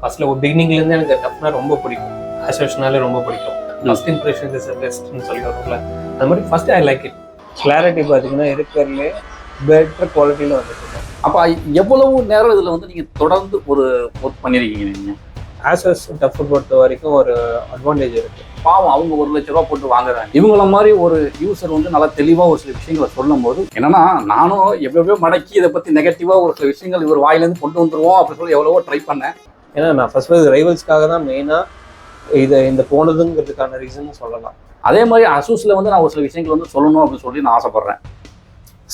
ஃபர்ஸ்ட்ல ஒரு பிகினிங்லேருந்து எனக்கு டஃப்னா ரொம்ப பிடிக்கும். ஆசோஷனாலே ரொம்ப பிடிக்கும். ஃபர்ஸ்ட் இம்ப்ரெஷன் இஸ் பெஸ்ட்னு சொல்லி வரும்ல, அது மாதிரி first I like it. Clarity பார்த்தீங்கன்னா இருக்கிறதுலே பெட்டர் குவாலிட்டியில் வந்துட்டு. அப்போ எவ்வளவு நேரம் இதில் வந்து நீங்கள் தொடர்ந்து ஒரு ஒர்க் பண்ணியிருக்கீங்க நீங்கள்? ஆசஸ் டஃப் பொறுத்த வரைக்கும் ஒரு அட்வான்டேஜ் இருக்குது. பாவம் அவங்க 1 லட்ச ரூபா போட்டு வாங்குறாங்க. இவங்கள மாதிரி ஒரு யூசர் வந்து நல்லா தெளிவாக ஒரு சில விஷயங்களை சொல்லும் போது என்னன்னா, நானும் எவ்வளவோ மடக்கி இதை பற்றி நெகட்டிவாக ஒரு சில விஷயங்கள் இவர் வாயிலேருந்து கொண்டு வந்துருவோம் அப்படின்னு சொல்லி எவ்வளவோ ட்ரை பண்ணேன். ஏன்னா நான் ஃபர்ஸ்ட் ரைவல்ஸ்க்காக தான் மெயினாக இந்த போனதுங்கிறதுக்கான ரீசன் சொல்லலாம். அதே மாதிரி அசூஸில் வந்து நான் ஒரு சில விஷயங்கள் வந்து சொல்லணும் அப்படின்னு சொல்லி நான் ஆசைப்பட்றேன்.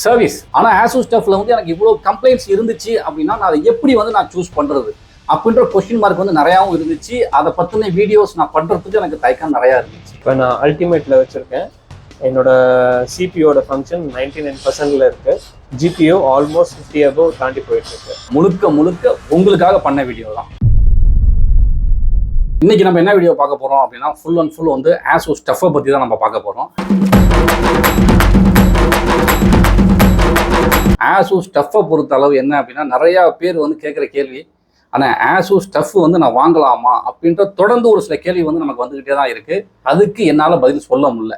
சர்வீஸ் ஆனால் ஆசூஸ் ஸ்டஃப்ல வந்து எனக்கு இவ்வளோ கம்ப்ளைண்ட்ஸ் இருந்துச்சு அப்படின்னா நான் அதை எப்படி வந்து நான் சூஸ் பண்ணுறது அப்படின்ற கொஸ்டின் மார்க் வந்து நிறையாவும் இருந்துச்சு. அதை பற்றின வீடியோஸ் நான் பண்ணுறதுக்கு எனக்கு தயக்கம் நிறையா இருந்துச்சு. இப்போ நான் அல்டிமேட்டில் வச்சுருக்கேன். என்னோட சிபியோட ஃபங்க்ஷன் 99% இருக்குது. ஜிபிஓ ஆல்மோஸ்ட் 50 above தாண்டி போயிட்டுருக்கு. முழுக்க உங்களுக்காக பண்ண வீடியோ தான். இன்னைக்கு நம்ம என்ன வீடியோ பார்க்க போகிறோம் அப்படின்னா ஃபுல் அண்ட் ஃபுல் வந்து ஆசூஸ் ஸ்டஃப்பை பற்றி தான் நம்ம பார்க்க போகிறோம். ஆசூஸ் ஸ்டஃப்பை பொறுத்த அளவு என்ன அப்படின்னா நிறையா பேர் வந்து கேட்குற கேள்வி, ஆனால் ஆசூஸ் ஸ்டஃப் வந்து நான் வாங்கலாமா அப்படின்ற தொடர்ந்து ஒரு சில கேள்வி வந்து நமக்கு வந்துக்கிட்டே தான் இருக்குது. அதுக்கு என்னால் பதில் சொல்ல முடியல,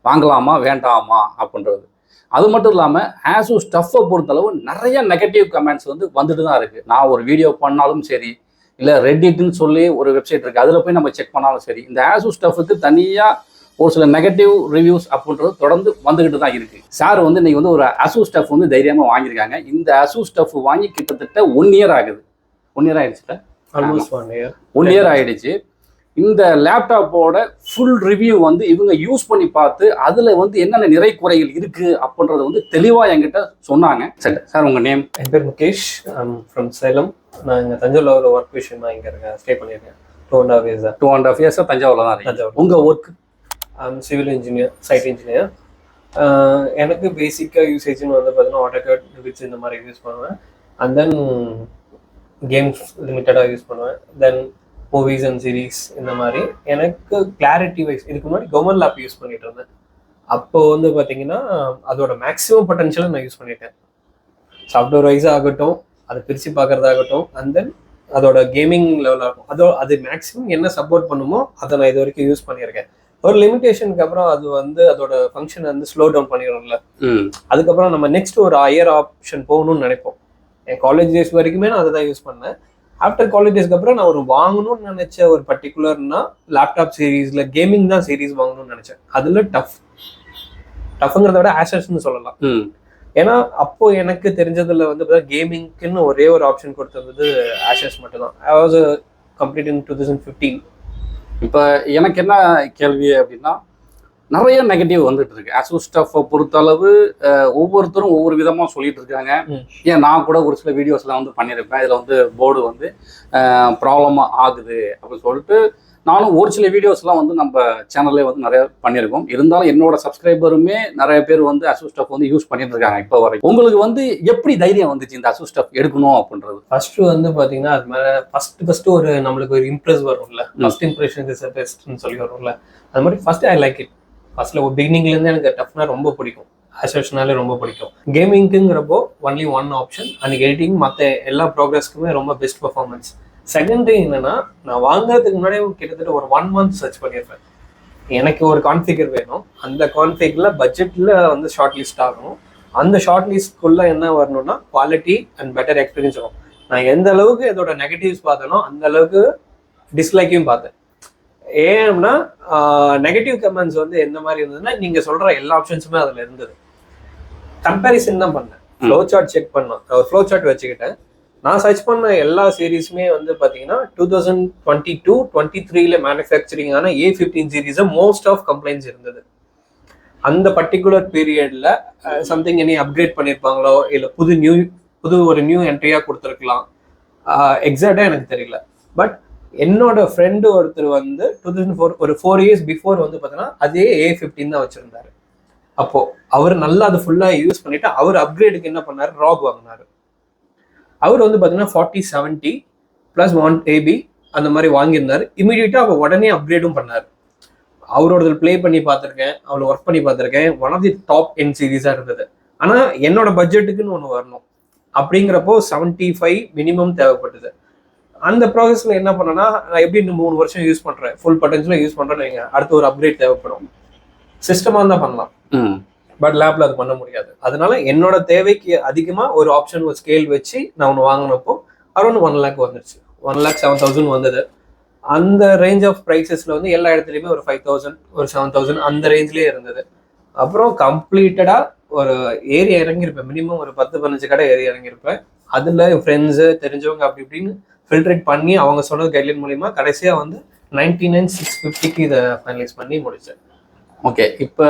வாங்கலாமா வேண்டாமா அப்படின்றது. அது மட்டும் இல்லாமல் ஆசூஸ் ஸ்டஃப்பை பொறுத்தளவு நிறைய நெகட்டிவ் கமெண்ட்ஸ் வந்து வந்துட்டு தான் இருக்குது. நான் ஒரு வீடியோ பண்ணாலும் சரி, இல்லை ரெட்டிட்னு சொல்லி ஒரு வெப்சைட் இருக்குது, அதில் போய் நம்ம செக் பண்ணாலும் சரி, இந்த ஆசூஸ் ஸ்டஃப்புக்கு தனியாக ஒரு சில நெகட்டிவ் ரிவ்யூஸ் அப்படின்றது தொடர்ந்து வந்துக்கிட்டு தான் இருக்குது. சார் வந்து இன்றைக்கி வந்து ஒரு அசூஸ் ஸ்டஃப் வந்து தைரியமாக வாங்கியிருக்காங்க. இந்த அசூஸ் ஸ்டஃப் வாங்கி கிட்டத்தட்ட 1 year ஆகுது. 1 year ஆகிடுச்சுல, ஆல்மோஸ்ட் 1 year 1 year ஆகிடுச்சு. இந்த லேப்டாப்போட ஃபுல் ரிவ்யூ வந்து இவங்க யூஸ் பண்ணி பார்த்து அதில் வந்து என்னென்ன நிறை குறைகள் இருக்குது அப்படின்றத வந்து தெளிவாக என்கிட்ட சொன்னாங்க. சரி சார், உங்கள் நேம்? என் பேர் முகேஷ். ஃப்ரம் சேலம். நான் இங்கே தஞ்சாவூரில் ஒர்க் விஷயமா இங்கே இருக்கேன், ஸ்டே பண்ணியிருக்கேன். 2.5 years. 2.5 years தஞ்சாவூரில் தான் இருக்கேன். உங்கள் work? Civil engineer, site engineer. எனக்கு பேசிக்காக யூசேஜ்னு வந்து பார்த்தீங்கன்னா ஆட்டோகேட், விச் இந்த மாதிரி யூஸ் பண்ணுவேன். அண்ட் தென் கேம்ஸ் லிமிட்டடாக யூஸ் பண்ணுவேன். தென் மூவிஸ் அண்ட் சீரீஸ் இந்த மாதிரி. எனக்கு கிளாரிட்டி வைஸ் இதுக்கு முன்னாடி கவர்மெண்ட் லேப் யூஸ் பண்ணிட்டு இருந்தேன். அப்போது வந்து பார்த்தீங்கன்னா அதோட மேக்ஸிமம் பொட்டன்ஷியலை நான் யூஸ் பண்ணிட்டேன். சாஃப்ட்வேர் வைஸாக ஆகட்டும், அதை பிரித்து பார்க்குறதாகட்டும், அண்ட் தென் அதோட கேமிங் லெவலாக இருக்கும். அது மேக்ஸிமம் என்ன சப்போர்ட் பண்ணுமோ அதை நான் இது வரைக்கும் யூஸ் பண்ணியிருக்கேன். ஒரு லிமிடேஷனுக்கு அப்புறம் அது வந்து அதோட ஃபங்க்ஷன் வந்து ஸ்லோ டவுன் பண்ணிடும்ல. அதுக்கப்புறம் நம்ம நெக்ஸ்ட் ஒரு ஹையர் ஆப்ஷன் போகணும்னு நினைப்போம். என் காலேஜ் டேஸ் வரைக்குமே நான் அதை தான் யூஸ் பண்ணேன். ஆஃப்டர் காலேஜ் டேஸ்க்கு அப்புறம் நான் ஒரு வாங்கணும்னு நினைச்ச ஒரு பர்டிகுலர்னா லேப்டாப் சீரீஸ்ல கேமிங் தான் சீரீஸ் வாங்கணும்னு நினைச்சேன். அதுல டஃப்ங்கிறத விட ஆசஸ்ன்னு சொல்லலாம். ஏன்னா அப்போ எனக்கு தெரிஞ்சதுல வந்து கேமிங்க்குன்னு ஒரே ஒரு ஆப்ஷன் கொடுத்தது ஆசஸ் மட்டும்தான். I was complete in 2015. இப்போ எனக்கு என்ன கேள்வி அப்படின்னா, நிறைய நெகட்டிவ் வந்துட்டு இருக்கு. ஆசூஸ் ஸ்டஃப்பை பொறுத்தளவு ஒவ்வொருத்தரும் ஒவ்வொரு விதமாக சொல்லிட்டு இருக்காங்க. ஏன் நான் கூட ஒரு சில வீடியோஸ்லாம் வந்து பண்ணியிருப்பேன். இதில் வந்து போர்டு வந்து ப்ராப்ளமாக ஆகுது அப்படின்னு சொல்லிட்டு நானும் ஒரு சில வீடியோஸ்லாம் வந்து நம்ம சேனல்லே வந்து நிறைய பண்ணியிருக்கோம். இருந்தாலும் என்னோட சப்ஸ்கிரைபருமே நிறைய பேர் வந்து அசூஸ் ஸ்டஃப் வந்து யூஸ் பண்ணிட்டு இருக்காங்க இப்போ வரைக்கும். உங்களுக்கு வந்து எப்படி தைரியம் வந்துச்சு இந்த அசூஸ் ஸ்டஃப் எடுக்கணும் அப்படின்றது? ஃபர்ஸ்ட் வந்து பார்த்தீங்கன்னா அது மேலே ஃபர்ஸ்ட் ஒரு நம்மளுக்கு ஒரு இம்ப்ரெஸ் வரும்ல, ஃபர்ஸ்ட் இம்ப்ரெஷன் இஸ் பெஸ்ட்னு சொல்லி வரும்ல, அது மாதிரி ஃபர்ஸ்ட் ஐ லைக் இட். ஃபர்ஸ்ட்ல ஒரு பிகினிங்லேருந்து எனக்கு டஃப்னா ரொம்ப பிடிக்கும். ஆசோஷனாலே ரொம்ப பிடிக்கும். கேமிங்க்குங்கிறப்போ only one option, and editing மற்ற எல்லா ப்ரோக்ரஸ்க்குமே ரொம்ப பெஸ்ட் பர்ஃபார்மன்ஸ். செகண்டரி என்னன்னா, நான் வாங்குறதுக்கு முன்னாடியே கிட்டத்தட்ட ஒரு 1 month சர்ச் பண்ணியிருப்பேன். எனக்கு ஒரு கான்ஃபிகர் வேணும், அந்த கான்ஃபிகர்ல பட்ஜெட்ல வந்து ஷார்ட் லிஸ்ட் ஆகணும். அந்த ஷார்ட் லிஸ்ட்குள்ள என்ன வரணும்னா குவாலிட்டி அண்ட் பெட்டர் எக்ஸ்பீரியன்ஸ் வரும். நான் எந்த அளவுக்கு இதோட நெகட்டிவ்ஸ் பார்த்தேனோ அந்த அளவுக்கு டிஸ்லைக்கையும் பார்த்தேன். ஏன்னா நெகட்டிவ் கமெண்ட்ஸ் வந்து எந்த மாதிரி இருந்ததுன்னா, நீங்க சொல்ற எல்லா ஆப்ஷன்ஸுமே அதுல இருந்தது. கம்பேரிசன் தான் பண்ணேன், ஃப்ளோ சார்ட் செக் பண்ணேன். ஒரு ஃப்ளோ சார்ட் வச்சுக்கிட்டேன். நான் சர்ச் பண்ண எல்லா சீரீஸுமே வந்து பார்த்தீங்கன்னா 2022-23 மேனுஃபேக்சரிங்கான A15 சீரீஸை மோஸ்ட் ஆஃப் கம்ப்ளைண்ட்ஸ் இருந்தது. அந்த பர்டிகுலர் பீரியட்ல சம்திங் இனி அப்கிரேட் பண்ணியிருப்பாங்களோ, இல்லை புது ஒரு நியூ என்ட்ரியாக கொடுத்துருக்கலாம். எக்ஸாக்டாக எனக்கு தெரியல. பட் என்னோட ஃப்ரெண்டு ஒருத்தர் வந்து 2004 ஒரு 4 years பிஃபோர் வந்து பார்த்தீங்கன்னா அதே A15 தான் வச்சுருந்தாரு. அப்போது அவர் நல்லா அதை ஃபுல்லாக யூஸ் பண்ணிவிட்டு அவர் அப்கிரேடுக்கு என்ன பண்ணார், ராக் வாங்கினார். அவர் வந்து பார்த்தீங்கன்னா 4070 + 1 TB அந்த மாதிரி வாங்கியிருந்தார். இமீடியட்டாக அவர் உடனே அப்கிரேடும் பண்ணார். அவரோட ப்ளே பண்ணி பார்த்துருக்கேன், அவளை ஒர்க் பண்ணி பார்த்துருக்கேன். One of the top end சீரீஸாக இருந்தது. ஆனால் என்னோட பட்ஜெட்டுக்குன்னு ஒன்று வரணும் அப்படிங்கிறப்போ 75 மினிமம் தேவைப்பட்டது. அந்த ப்ராசஸ்ல என்ன பண்ணேன்னா, நான் எப்படி இந்த 3 வருஷம் யூஸ் பண்றேன், ஃபுல் பொட்டன்ஷியலா யூஸ் பண்றேன்னு வைங்க, அடுத்து ஒரு அப்கிரேட் தேவைப்படும். சிஸ்டமா தான் பண்ணலாம், பட் லேப்ல அது பண்ண முடியாது. அதனால என்னோட தேவைக்கு அதிகமா ஒரு ஆப்ஷன், ஒரு ஸ்கேல் வச்சு நான் ஒன்று வாங்கினப்போ அரௌண்ட் 1 lakh வந்துருச்சு. 1,07,000 வந்தது. அந்த ரேஞ்ச் ஆஃப் ப்ரைஸஸ்ல வந்து எல்லா இடத்துலையுமே ஒரு 5,000 ஒரு 7,000 அந்த ரேஞ்ச்லேயே இருந்தது. அப்புறம் கம்ப்ளீட்டடா ஒரு ஏறி இறங்கியிருப்பேன், மினிமம் ஒரு 10-15 கடை ஏறி இறங்கியிருப்பேன். அதுல என் ஃப்ரெண்ட்ஸு தெரிஞ்சவங்க அப்படி இப்படின்னு ஃபில்ட்ரேட் பண்ணி அவங்க சொன்னது கைட்லைன் மூலியமா கடைசியா வந்து 99,650க்கு இதை ஃபைனலைஸ் பண்ணி முடிச்சேன். ஓகே, இப்போ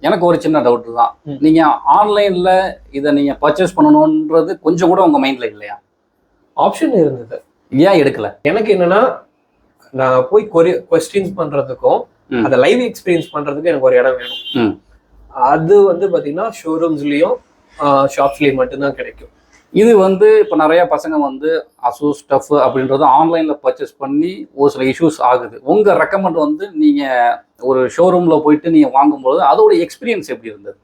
எனக்கு ஒரு சின்ன டவுட் தான். நீங்க ஆன்லைன்ல இதை நீங்க பர்ச்சேஸ் பண்ணணும்ன்றது கொஞ்சம் கூட உங்க மைண்ட்ல இல்லையா? ஆப்ஷன் இருந்தது, ஏன் எடுக்கல? எனக்கு என்னன்னா, நான் போய் கொஸ்டின்ஸ் பண்றதுக்கும் அதை லைவ் எக்ஸ்பீரியன்ஸ் பண்றதுக்கும் எனக்கு ஒரு இடம் வேணும். அது வந்து பாத்தீங்கன்னா ஷோரூம்ஸ்லயும் ஷாப்ஸ்லயும் மட்டும்தான் கிடைக்கும். இது வந்து இப்போ நிறைய பசங்க வந்து அசூஸ் டஃப் அப்படின்றது ஆன்லைன்ல பர்ச்சேஸ் பண்ணி ஒரு சில இஷ்யூஸ் ஆகுது. உங்க ரெக்கமெண்ட் வந்து நீங்க ஒரு ஷோரூம்ல போயிட்டு நீங்க வாங்கும்போது அதோட எக்ஸ்பீரியன்ஸ் எப்படி இருந்தது?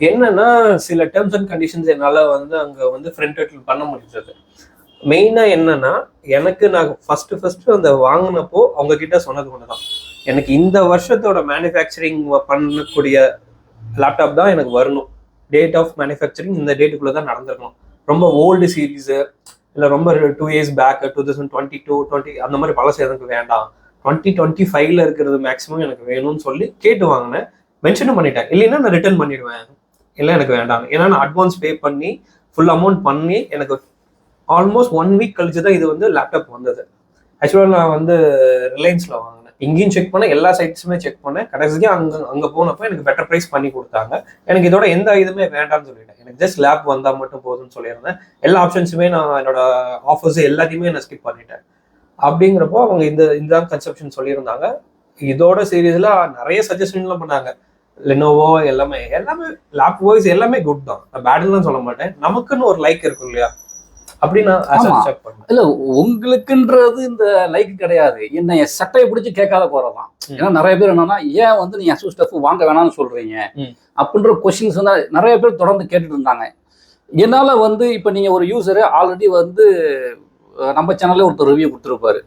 என்னன்னா, சில டேர்ம்ஸ் அண்ட் கண்டிஷன்ஸ் என்னால வந்து அங்க வந்து ஃப்ரண்ட் எண்ட் பண்ண முடிஞ்சது. மெயினா என்னன்னா, எனக்கு நான் ஃபர்ஸ்ட் அந்த வாங்கினப்போ அவங்க கிட்ட சொன்னது ஒண்ணுதான், எனக்கு இந்த வருஷத்தோட மேனுஃபேக்சரிங் பண்ணக்கூடிய லேப்டாப் தான் எனக்கு வரணும். டேட் ஆஃப் மேனுஃபேக்சரிங் இந்த டேட்டுக்குள்ள தான் நடந்திருக்கணும். ரொம்ப ஓல்டு சீரீஸு இல்லை ரொம்ப 2 years பேக் 2022, 20 அந்த மாதிரி பழசு எனக்கு வேண்டாம், 2025ல இருக்கிறது மேக்ஸிமம் எனக்கு வேணும்னு சொல்லி கேட்டு வாங்கினேன். மென்ஷனும் பண்ணிட்டேன், இல்லைன்னா நான் ரிட்டர்ன் பண்ணிடுவேன், இல்லை எனக்கு வேண்டாம். ஏன்னா நான் அட்வான்ஸ் பே பண்ணி ஃபுல் அமௌண்ட் பண்ணி எனக்கு ஆல்மோஸ்ட் 1 week கழிச்சு தான் இது வந்து லேப்டாப் வந்தது. ஆக்சுவலாக நான் வந்து ரிலையன்ஸில் வாங்கினேன். இங்கேயும் செக் பண்ணேன், எல்லா சைட்ஸுமே செக் பண்ணேன். கடைசிக்கு அங்கே போனப்போ எனக்கு பெட்டர் ப்ரைஸ் பண்ணி கொடுத்தாங்க. எனக்கு இதோட எந்த இதுவுமே வேண்டாம்னு சொல்லிட்டேன், எனக்கு ஜஸ்ட் லேப் வந்தால் மட்டும் போதும்னு சொல்லியிருந்தேன். எல்லா ஆப்ஷன்ஸுமே நான் என்னோட ஆஃபர்ஸ் எல்லாத்தையுமே நான் ஸ்கிப் பண்ணிட்டேன். அப்படிங்கிறப்போ அவங்க இந்த கன்செப்ஷன் சொல்லியிருந்தாங்க. இதோட சீரீஸில் நிறைய சஜஷன்லாம் பண்ணாங்க. லெனோவோ எல்லாமே லேப் வைஸ் எல்லாமே குட் தான், நான் பேடுன்னு சொல்ல மாட்டேன். நமக்குன்னு ஒரு லைக் இருக்கும் இல்லையா, அப்படி நான் இல்ல உங்களுக்குன்றது இந்த லைக் கிடையாது, என்ன சட்டையை பிடிச்சி கேட்காத போறதான். ஏன்னா நிறைய பேர் என்னன்னா, ஏன் வந்து நீங்க அசூஸ் ஸ்டஃப் வாங்க வேணாம்னு சொல்றீங்க அப்படின்ற கொஸ்டின்ஸ் வந்து நிறைய பேர் தொடர்ந்து கேட்டுட்டு இருந்தாங்க. என்னால வந்து இப்ப நீங்க ஒரு யூசரு ஆல்ரெடி வந்து நம்ம சேனல்ல ஒருத்தர் ரிவ்யூ கொடுத்துருப்பாரு,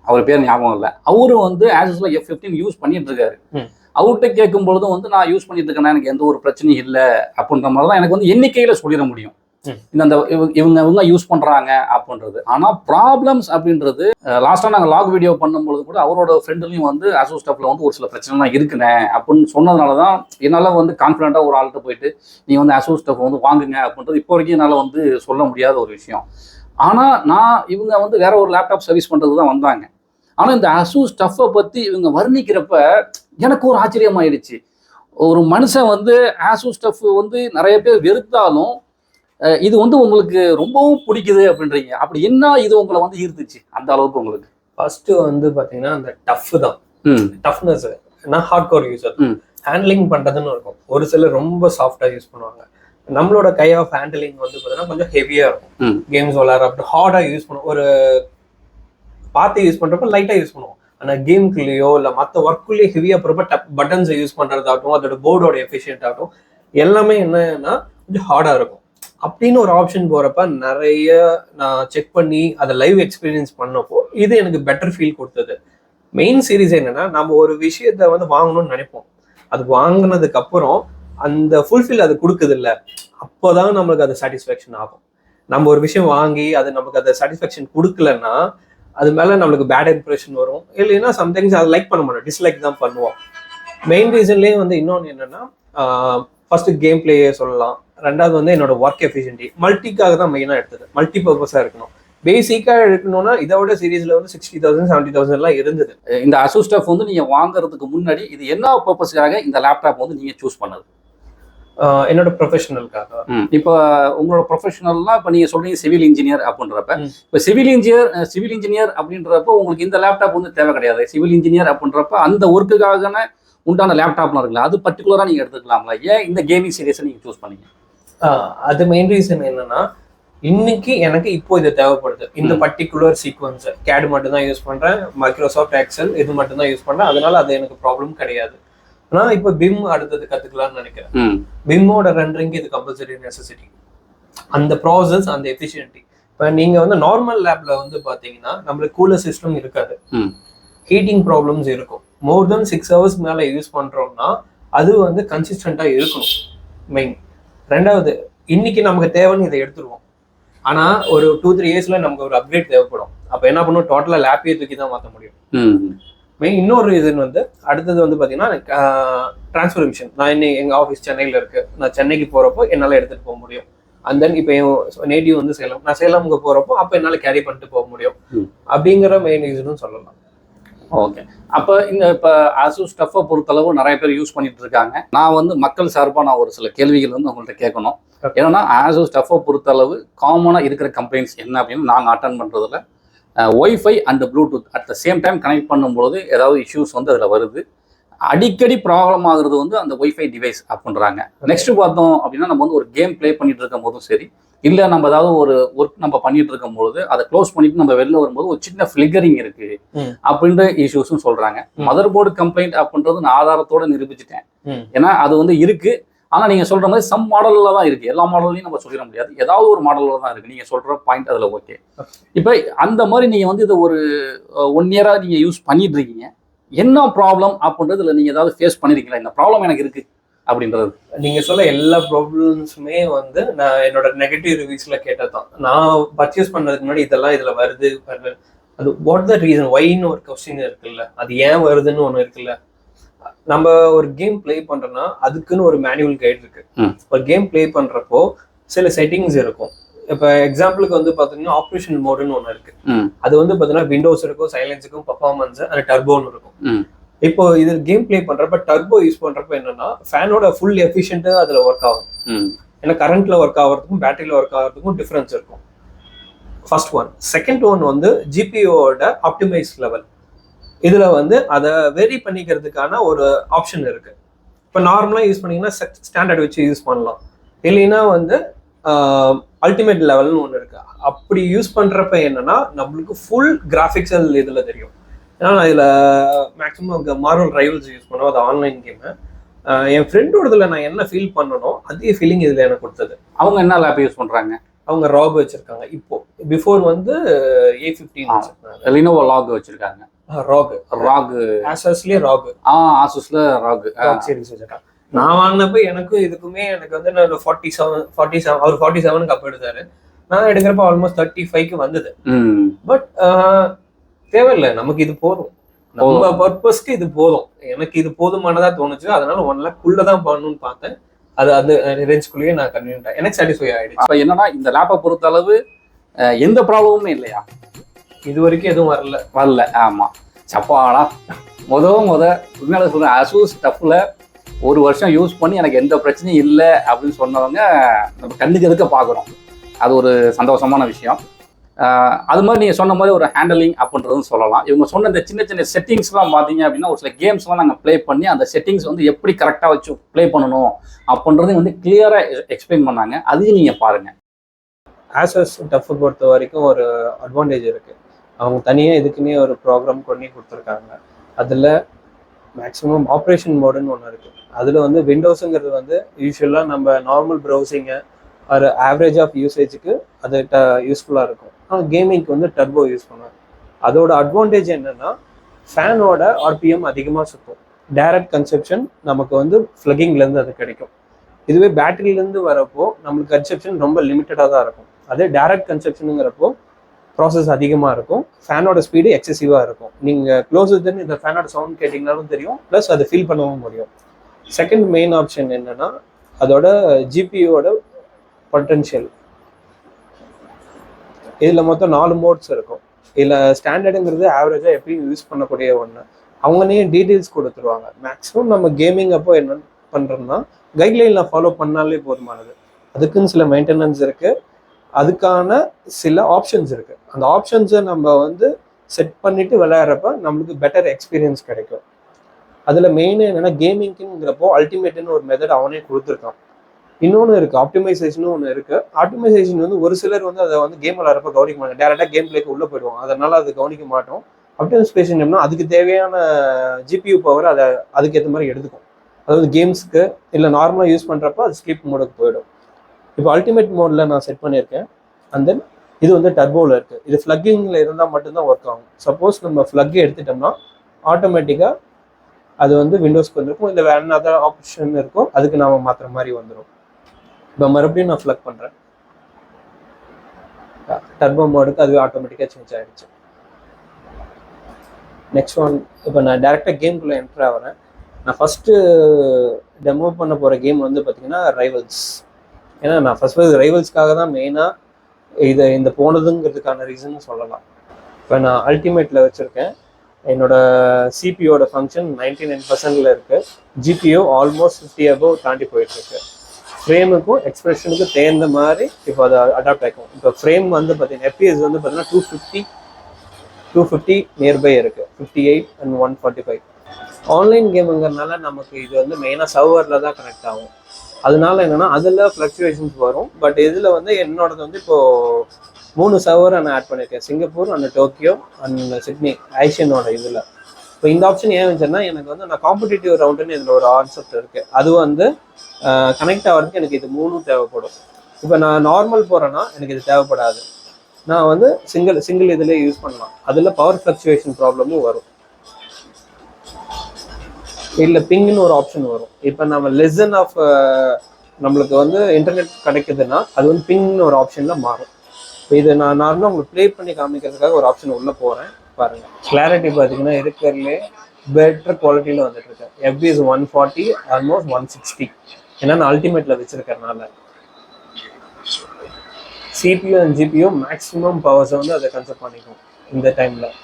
அவர் பேர் ஞாபகம் இல்லை. அவரும் வந்து ஆசூஸ்ல F15 யூஸ் பண்ணிட்டு இருக்காரு. அவர்கிட்ட கேட்கும் பொழுதும் வந்து நான் யூஸ் பண்ணிட்டு இருக்கேன்னா எனக்கு எந்த ஒரு பிரச்சனையும் இல்லை அப்படின்ற மாதிரி தான் எனக்கு வந்து எண்ணிக்கையில சொல்லிட முடியும், இந்த இவங்க யூஸ் பண்றாங்க அப்படின்றது. ஆனா ப்ராப்ளம்ஸ் அப்படின்றது லாஸ்டா நாங்க லாக் வீடியோ பண்ணும்பொழுது கூட அவரோட ஃப்ரெண்ட்லையும் வந்து அசூஸ் ஸ்டஃப்ல வந்து ஒரு சில பிரச்சனைலாம் இருக்குனே அப்படின்னு சொன்னதுனாலதான் என்னால வந்து கான்ஃபிடென்ட்டா ஒரு ஆள்கிட்ட போயிட்டு நீ வந்து அசூஸ் ஸ்டஃப் வந்து வாங்குங்க அப்படின்றது இப்போ வரைக்கும் என்னால வந்து சொல்ல முடியாத ஒரு விஷயம். ஆனா நான் இவங்க வந்து வேற ஒரு லேப்டாப் சர்வீஸ் பண்றது தான் வந்தாங்க. ஆனா இந்த அசூஸ் ஸ்டஃப்பை பத்தி இவங்க வர்ணிக்கிறப்ப எனக்கு ஒரு ஆச்சரியமாயிடுச்சு. ஒரு மனுஷன் வந்து அசூஸ் ஸ்டஃப் வந்து நிறைய பேர் வெறுத்தாலும் இது வந்து உங்களுக்கு ரொம்பவும் பிடிக்குது அப்படின்றீங்க. அப்படி என்ன இது உங்களை வந்து ஈர்த்துச்சு அந்த அளவுக்கு உங்களுக்கு? ஃபர்ஸ்ட் வந்து பாத்தீங்கன்னா அந்த டஃப் தான், டஃப்னஸ். நான் ஹார்ட் கோர் யூஸர், ஹேண்ட்லிங் பண்றதுன்னு இருக்கும். ஒரு சிலர் ரொம்ப சாஃப்டா யூஸ் பண்ணுவாங்க. நம்மளோட கை ஆஃப் ஹேண்ட்லிங் வந்து பாத்தீங்கன்னா கொஞ்சம் ஹெவியா இருக்கும். கேம்ஸ் விளையாடுறப்ப ஹார்டா யூஸ் பண்ணுவோம், ஒரு பார்த்து யூஸ் பண்றப்ப லைட்டா யூஸ் பண்ணுவோம். ஆனா கேம்குள்ளேயோ இல்ல மற்ற ஒர்க்குள்ளேயே ஹெவியா போறப்ப பட்டன்ஸை யூஸ் பண்றதாகட்டும், அதோட போர்டோட எஃபிஷியன்ட் ஆகட்டும், எல்லாமே என்னன்னா கொஞ்சம் ஹார்டா இருக்கும். அப்படின்னு ஒரு ஆப்ஷன் போறப்ப நிறைய நான் செக் பண்ணி அதை லைவ் எக்ஸ்பீரியன்ஸ் பண்ணப்போ இது எனக்கு பெட்டர் ஃபீல் கொடுத்தது. மெயின் சீரீஸ் என்னன்னா, நம்ம ஒரு விஷயத்த வந்து வாங்கணும்னு நினைப்போம், அது வாங்கினதுக்கு அப்புறம் அந்த ஃபுல்ஃபில் அது கொடுக்குது இல்லை, அப்போதான் நம்மளுக்கு அது சாட்டிஸ்ஃபேக்ஷன் ஆகும். நம்ம ஒரு விஷயம் வாங்கி அது நமக்கு அந்த சாட்டிஸ்ஃபேக்ஷன் கொடுக்கலன்னா அது மேல நம்மளுக்கு பேட் இம்ப்ரெஷன் வரும். இல்லைன்னா சம்டைம்ஸ் அதை லைக் பண்ண மாட்டோம், டிஸ்லைக் தான் பண்ணுவோம். மெயின் ரீசன்லேயே வந்து இன்னொன்று என்னன்னா, ஃபர்ஸ்ட் கேம் பிளேயே சொல்லலாம். ரெண்டாவது வந்து என்னோட ஒர்க் எஃபிஷியன்சி மல்டிக்காக தான் மெயினாக எடுத்தது. மல்டி பர்பஸாக இருக்கணும். பேசிக்காக எடுக்கணும்னா இதோட சீரீஸ்ல வந்து 60,000 70,000 இருந்தது. இந்த அசூஸ் ஸ்டஃப் வந்து நீங்க வாங்குறதுக்கு முன்னாடி இது என்ன பர்பஸ்க்காக இந்த லேப்டாப் வந்து நீங்க சூஸ் பண்ணது? என்னோட ப்ரொஃபஷனலுக்காக. இப்போ உங்களோட ப்ரொஃபஷனல்னா இப்போ நீங்க சொல்றீங்க சிவில் இன்ஜினியர் அப்படின்றப்ப, இப்போ சிவில் இன்ஜினியர் அப்படின்றப்ப உங்களுக்கு இந்த லேப்டாப் வந்து தேவை கிடையாது. சிவில் இன்ஜினியர் அப்படின்றப்ப அந்த ஒர்க்குக்காக உண்டான லேப்டாப்லாம் இருக்குல்ல, அது பர்டிகுலரா நீங்க எடுத்துக்கலாம்ல. ஏன் இந்த கேமிங் சீரியஸை நீங்க சூஸ் பண்ணீங்க? அது மெயின் ரீசன் என்னன்னா, இன்னைக்கு எனக்கு இப்போ இது தேவைப்படுது. இந்த பர்டிகுலர் சீக்வன்ஸ் கேட் மட்டும் தான் யூஸ் பண்றேன், மைக்ரோசாஃப்ட் எக்ஸல் இது மட்டும் தான் யூஸ் பண்றேன். அதனால அது எனக்கு ப்ராப்ளம் கிடையாது. ஆனா இப்போ பிம் அடுத்தது கத்துக்கலாம்னு நினைக்கிறேன். பிம்மோட ரெண்டரிங் இது கம்பல்சரி நெசசிட்டி. அந்த ப்ராசஸ், அந்த எஃபிஷியன்சி இப்போ நீங்கள் வந்து நார்மல் லேப்ல வந்து பார்த்தீங்கன்னா நம்மளுக்கு கூலர் சிஸ்டம் இருக்காது, ம் ஹீட்டிங் ப்ராப்ளம்ஸ் இருக்கும். மோர் தென் 6 hours மேலே யூஸ் பண்ணுறோம்னா அது வந்து கன்சிஸ்டண்ட்டாக இருக்கணும் மெயின். ரெண்டாவது, இன்னைக்கு நமக்கு தேவைன்னு இதை எடுத்துருவோம், ஆனால் ஒரு 2-3 yearsல நமக்கு ஒரு அப்கிரேட் தேவைப்படும். அப்போ என்ன பண்ணுவோம், டோட்டலாக லேப்பையே தூக்கி தான் மாற்ற முடியும். ம் மெயின் இன்னொரு ரீசன் வந்து அடுத்தது வந்து பார்த்தீங்கன்னா டிரான்ஸ்ஃபர் மிஷன். நான் இன்னைக்கு எங்கள் ஆஃபீஸ் சென்னையில் இருக்கு, நான் சென்னைக்கு போகிறப்போ என்னால் எடுத்துகிட்டு போக முடியும். அண்ட் தென் இப்போ என் நேட்டிவ் வந்து சேலம், நான் சேலமுக்கு போகிறப்போ அப்போ என்னால் கேரி பண்ணிட்டு போக முடியும். அப்படிங்கிற மெயின் ரீசனும் சொல்லலாம். ஓகே. அப்போ இப்போ ASUS TUF பொறுத்தளவு நிறைய பேர் யூஸ் பண்ணிட்டு இருக்காங்க. நான் வந்து மக்கள் சார்பாக நான் ஒரு சில கேள்விகள் வந்து உங்கள்கிட்ட கேட்கணும். ஏன்னா ASUS TUF பொறுத்தளவு காமனாக இருக்கிற கம்ப்ளைண்ட்ஸ் என்ன அப்படின்னு நாங்கள் அட்டன் பண்ணுறதுல wifi and Bluetooth at the same time connect பண்ணும்போது ஏதாவது இஷ்யூஸ் வந்து அதில் வருது. அடிக்கடி ப்ராப்ளம் ஆகுறது வந்து அந்த ஒய்ஃபை டிவைஸ் அப்படின்றாங்க. நெக்ஸ்ட் பார்த்தோம் அப்படின்னா நம்ம வந்து ஒரு கேம் ப்ளே பண்ணிட்டு இருக்கும் போதும் சரி, இல்லை நம்ம ஏதாவது ஒரு ஒர்க் நம்ம பண்ணிட்டு இருக்கும்போது அதை க்ளோஸ் பண்ணிட்டு நம்ம வெளில வரும்போது ஒரு சின்ன ஃபிளிகரிங் இருக்கு அப்படின்ற இஷ்யூஸும் சொல்றாங்க. மதர் போர்டு கம்ப்ளைண்ட் அப்படின்றது நான் ஆதாரத்தோட நிரூபிச்சிட்டேன். ஏன்னா அது வந்து இருக்கு. ஆனால் நீங்கள் சொல்கிற மாதிரி சம் மாடலில் தான் இருக்குது, எல்லா மாடல்லையும் நம்ம சொல்லிட முடியாது, ஏதாவது ஒரு மாடலில் தான் இருக்குது. நீங்கள் சொல்கிற பாயிண்ட் அதில் ஓகே. இப்போ அந்த மாதிரி நீங்கள் வந்து இதை ஒரு 1 year நீங்கள் யூஸ் பண்ணிட்டு இருக்கீங்க, என்ன ப்ராப்ளம் அப்படின்றதுல நீங்கள் ஏதாவது ஃபேஸ் பண்ணியிருக்கீங்களா? இந்த ப்ராப்ளம் எனக்கு இருக்குது அப்படின்றது. நீங்கள் சொல்ல எல்லா ப்ராப்ளம்ஸுமே வந்து நான் என்னோட நெகட்டிவ் ரிவ்யூஸில் கேட்டதான். நான் பர்ச்சேஸ் பண்ணுறதுக்கு முன்னாடி இதெல்லாம் இதில் வருது. அது வாட் த ரீசன் ஒய்ன்னு ஒரு கொஸ்டின் இருக்குல்ல, அது ஏன் வருதுன்னு ஒன்று இருக்குல்ல. நம்ம ஒரு கேம் பிளே பண்றோம்னா அதுக்குன்னு ஒரு மேனுவல் கைடு இருக்கு. ஒரு கேம் பிளே பண்றப்போ சில செட்டிங்ஸ் இருக்கும். இப்போ எக்ஸாம்பிளுக்கு வந்து பாத்தீங்கன்னா ஆப்ரேஷன் மோடுன்னு ஒன்று இருக்கு. அது வந்து பாத்தீங்கன்னா விண்டோஸ் இருக்கும், சைலன்ஸுக்கும், பர்ஃபார்மன்ஸ், அந்த டர்போன்னு இருக்கும். இப்போ இது கேம் பிளே பண்றப்ப டர்போ யூஸ் பண்றப்ப என்னன்னா ஃபேனோட ஃபுல் எஃபிஷியன்ட்டா அதுல ஒர்க் ஆகும். ஏன்னா கரண்ட்ல ஒர்க் ஆகிறதுக்கும் பேட்டரியில ஒர்க் ஆகிறதுக்கும் டிஃபரன்ஸ் இருக்கும். First one. செகண்ட் ஒன் வந்து ஜிபிஓட ஆப்டிமைஸ் லெவல். இதுல வந்து அதை வெரி பண்ணிக்கிறதுக்கான ஒரு ஆப்ஷன் இருக்கு. இப்போ நார்மலாக யூஸ் பண்ணீங்கன்னா ஸ்டாண்டர்ட் வச்சு யூஸ் பண்ணலாம், இல்லைன்னா வந்து அல்டிமேட் லெவல்னு ஒன்று இருக்கு. அப்படி யூஸ் பண்றப்ப என்னன்னா நம்மளுக்கு ஃபுல் கிராஃபிக்ஸல் இதுல தெரியும். ஏன்னா நான் இதுல மேக்ஸிமம் மார்வல் ரைவல்ஸ் யூஸ் பண்ணுவோம், அது ஆன்லைன் கேமு. என் ஃப்ரெண்டோடதுல நான் என்ன ஃபீல் பண்ணணும் அதே ஃபீலிங் இதுல எனக்கு கொடுத்தது. அவங்க என்ன லேப் யூஸ் பண்றாங்க? அவங்க ராக் வச்சிருக்காங்க. இப்போ பிஃபோர் வந்து A15 வச்சிருக்காங்க, லினோவோ லாக் வச்சிருக்காங்க. ராக் ஆசஸ்லயே ராக், ஆசஸ்ல ராக் சீரிஸ் வச்சிருக்காங்க. நான் வாங்கினப்ப எனக்கும் இதுக்குமே எனக்கு வந்து நான் 47 அவர் 47க்கு அப்போ எடுத்தாரு. நான் எடுக்கிறப்ப ஆல்மோஸ்ட் 35க்கு வந்தது. பட் தேவையில்லை, நமக்கு இது போதும், நம்ம பர்பஸ்க்கு இது போதும். எனக்கு இது போதுமானதா தோணுச்சு, அதனால 1 lakh தான் பண்ணணும்னு பார்த்தேன். அது அந்த ரேஞ்சுக்குள்ளேயே நான் கன்வீனியன்ட், எனக்கு சாட்டிஸ்ஃபை ஆயிடுச்சு. அப்ப என்னன்னா இந்த லேப்பை பொறுத்த அளவு எந்த ப்ராப்ளமுமே இல்லையா? இது வரைக்கும் எதுவும் வரல. ஆமா, சப்பாடா உண்மையால சொல்றேன், ASUS TUFல 1 வருஷம் யூஸ் பண்ணி எனக்கு எந்த பிரச்சனையும் இல்லை அப்படின்னு சொன்னவங்க நம்ம கண்ணுக்கு எதுக்க பார்க்குறோம். அது ஒரு சந்தோஷமான விஷயம். அது மாதிரி நீங்கள் சொன்ன மாதிரி ஒரு ஹேண்டலிங் அப்படின்றதும் சொல்லலாம். இவங்க சொன்ன இந்த சின்ன சின்ன செட்டிங்ஸ்லாம் பார்த்தீங்க அப்படின்னா ஒரு சில கேம்ஸ்லாம் நாங்கள் ப்ளே பண்ணி அந்த செட்டிங்ஸ் வந்து எப்படி கரெக்டாக வச்சு ப்ளே பண்ணணும் அப்படின்றதையும் வந்து கிளியராக எக்ஸ்பிளைன் பண்ணாங்க. அதையும் நீங்கள் பாருங்கள். ASUS TUF பொறுத்த வரைக்கும் ஒரு அட்வான்டேஜ் இருக்குது. அவங்க தனியாக இதுக்குன்னே ஒரு ப்ரோக்ராம் பண்ணி கொடுத்துருக்காங்க. அதில் மேக்ஸிமம் ஆப்ரேஷன் மோடுன்னு ஒன்று இருக்குது. அதில் வந்து விண்டோஸுங்கிறது வந்து யூஸ்வலாக நம்ம நார்மல் ப்ரௌசிங்கை ஒரு ஆவரேஜ் ஆஃப் யூசேஜுக்கு அது யூஸ்ஃபுல்லாக இருக்கும். ஆனால் கேமிங்க்கு வந்து டர்போ யூஸ் பண்ணுவாங்க. அதோட அட்வான்டேஜ் என்னென்னா ஃபேனோட ஆர்பிஎம் அதிகமாக சுற்றும். டைரக்ட் கன்செப்ஷன் நமக்கு வந்து ஃப்ளக்கிங்லேருந்து அது கிடைக்கும். இதுவே பேட்டரியிலேருந்து வரப்போ நம்மளுக்கு கன்செப்ஷன் ரொம்ப லிமிட்டடாக தான் இருக்கும். அதே டைரக்ட் கன்செப்ஷனுங்கிறப்போ ப்ராசஸ் அதிகமாக இருக்கும், ஃபேனோட ஸ்பீடு எக்ஸசிவாக இருக்கும். நீங்கள் க்ளோஸர் இந்த ஃபேனோட சவுண்ட் கேட்டிங்கனாலும் தெரியும், ப்ளஸ் அதை ஃபீல் பண்ணவும் முடியும். செகண்ட் மெயின் ஆப்ஷன் என்னென்னா அதோட ஜிபியோட பொட்டன்ஷியல். இதில் மொத்தம் 4 மோட்ஸ் இருக்கும். இதில் ஸ்டாண்டர்டுங்கிறது ஆவரேஜாக எப்பயும் யூஸ் பண்ணக்கூடிய ஒன்று. அவங்களே டீட்டெயில்ஸ் கொடுத்துருவாங்க. மேக்ஸிமம் நம்ம கேமிங் அப்போ என்ன பண்ணுறோம்னா கைட்லைனில் ஃபாலோ பண்ணாலே போதுமானது. அதுக்குன்னு சில மெயின்டெனன்ஸ் இருக்குது, அதுக்கான சில ஆப்ஷன்ஸ் இருக்குது. அந்த ஆப்ஷன்ஸை நம்ம வந்து செட் பண்ணிவிட்டு விளையாடுறப்ப நம்மளுக்கு பெட்டர் எக்ஸ்பீரியன்ஸ் கிடைக்கும். அதில் மெயின் என்னென்னா கேமிங்க்குங்கிறப்போ அல்டிமேட்டுன்னு ஒரு மெத்தட் அவனே கொடுத்துருக்கான். இன்னொன்று இருக்குது, ஆப்டிமைசேஷனும் ஒன்று இருக்குது. ஆப்டிமைசேஷன் வந்து ஒரு சிலர் வந்து அதை வந்து கேம் விளையாடுறப்ப கவனிக்க மாட்டாங்க, டேரெக்டாக கேம் பிளேக்கு உள்ளே போயிடுவோம், அதனால் அது கவனிக்க மாட்டோம். ஆப்டிமைசேஷன் எப்படின்னா அதுக்கு தேவையான ஜிபியூ பவர் அதை அதுக்கேற்ற மாதிரி எடுத்துக்கும். அதாவது கேம்ஸ்க்கு இல்லை நார்மலாக யூஸ் பண்ணுறப்ப அது ஸ்லீப் மோடுக்கு போயிடும். இப்போ அல்டிமேட் மோடில் நான் செட் பண்ணியிருக்கேன். அண்ட் தென் இது வந்து டர்போவில் இருக்குது. இது ஃப்ளக்கிங்கில் இருந்தால் மட்டும்தான் ஒர்க் ஆகும். சப்போஸ் நம்ம ஃப்ளக் எடுத்துட்டோம்னா ஆட்டோமேட்டிக்காக அது வந்து விண்டோஸ்க்கு வந்துருக்கும். இல்லை வேற என்ன அதர் ஆப்ஷன் இருக்கும், அதுக்கு நாம மாற்றுற மாதிரி வந்துடும். இப்போ மறுபடியும் நான் ஃப்ளக் பண்ணுறேன், டர்போ மோடுக்கு அது ஆட்டோமேட்டிக்காக சேஞ்ச் ஆகிடுச்சு. நெக்ஸ்ட் ஒன், இப்போ நான் டேரெக்டாக கேம்குள்ளே என்ட்ரு ஆகிறேன். நான் ஃபஸ்ட்டு டெமோ பண்ண போகிற கேம் வந்து பார்த்தீங்கன்னா ரைவல்ஸ். ஏன்னா நான் ஃபஸ்ட் ரைவல்ஸ்க்காக தான் மெயினாக இந்த போனதுங்கிறதுக்கான ரீசன் சொல்லலாம். இப்போ நான் அல்டிமேட்டில் வச்சுருக்கேன். என்னோட சிபியோட ஃபங்க்ஷன் 99% இருக்குது. ஜிபிஓ ஆல்மோஸ்ட் 50 above தாண்டி போயிட்டுருக்கு. ஃப்ரேமுக்கும் எக்ஸ்பிரஷனுக்கும் தேர்ந்த மாதிரி இப்போ அதை அடாப்ட் ஆகிக்கும். இப்போ ஃப்ரேம் வந்து பார்த்தீங்கன்னா எஃப்பிஎஸ் வந்து பார்த்தீங்கன்னா 250 நியர்பை இருக்குது, 58 and 145. ஆன்லைன் கேமுங்கிறதுனால நமக்கு இது வந்து மெயினாக சர்வரில் தான் கனெக்ட் ஆகும். அதனால என்னென்னா அதில் ஃப்ளக்சுவேஷன்ஸ் வரும். பட் இதில் வந்து என்னோடது வந்து இப்போது 3 சர்வரை நான் ஆட் பண்ணியிருக்கேன், Singapore and Tokyo and Sydney ஐஷியனோட இதில். இப்போ இந்த ஆப்ஷன் ஏன் வச்சுன்னா எனக்கு வந்து நான் காம்படிட்டிவ் ரவுண்டுன்னு இதில் ஒரு கான்செப்ட் இருக்குது. அது வந்து கனெக்ட் ஆகிறதுக்கு எனக்கு இது 3 தேவைப்படும். இப்போ நான் நார்மல் போகிறேன்னா எனக்கு இது தேவைப்படாது. நான் வந்து சிங்கிள் இதில் யூஸ் பண்ணலாம். அதில் பவர் ஃப்ளக்சுவேஷன் ப்ராப்ளமும் வரும். இல்லை பிங்னு ஒரு ஆப்ஷன் வரும். இப்போ நம்ம லெசன் ஆஃப் நம்மளுக்கு வந்து இன்டர்நெட் கிடைக்குதுன்னா அது வந்து பிங்னு ஒரு ஆப்ஷனில் மாறும். இப்போ இது நான் நார்மலாக உங்களுக்கு ப்ளே பண்ணி காமிக்கிறதுக்காக ஒரு ஆப்ஷன் உள்ளே போகிறேன் பாருங்கள். கிளாரிட்டி பார்த்தீங்கன்னா இருக்கிறதுலே பெட்டர் குவாலிட்டியில் வந்துட்டு இருக்கேன். FPS 140 almost 160. ஏன்னா நான் அல்டிமேட்டில் வச்சுருக்கறனால சிபியூ அண்ட் ஜிபியூ மேக்ஸிமம் பவர்ஸை வந்து அதை கன்செப்ட் பண்ணிக்கும் இந்த டைமில்.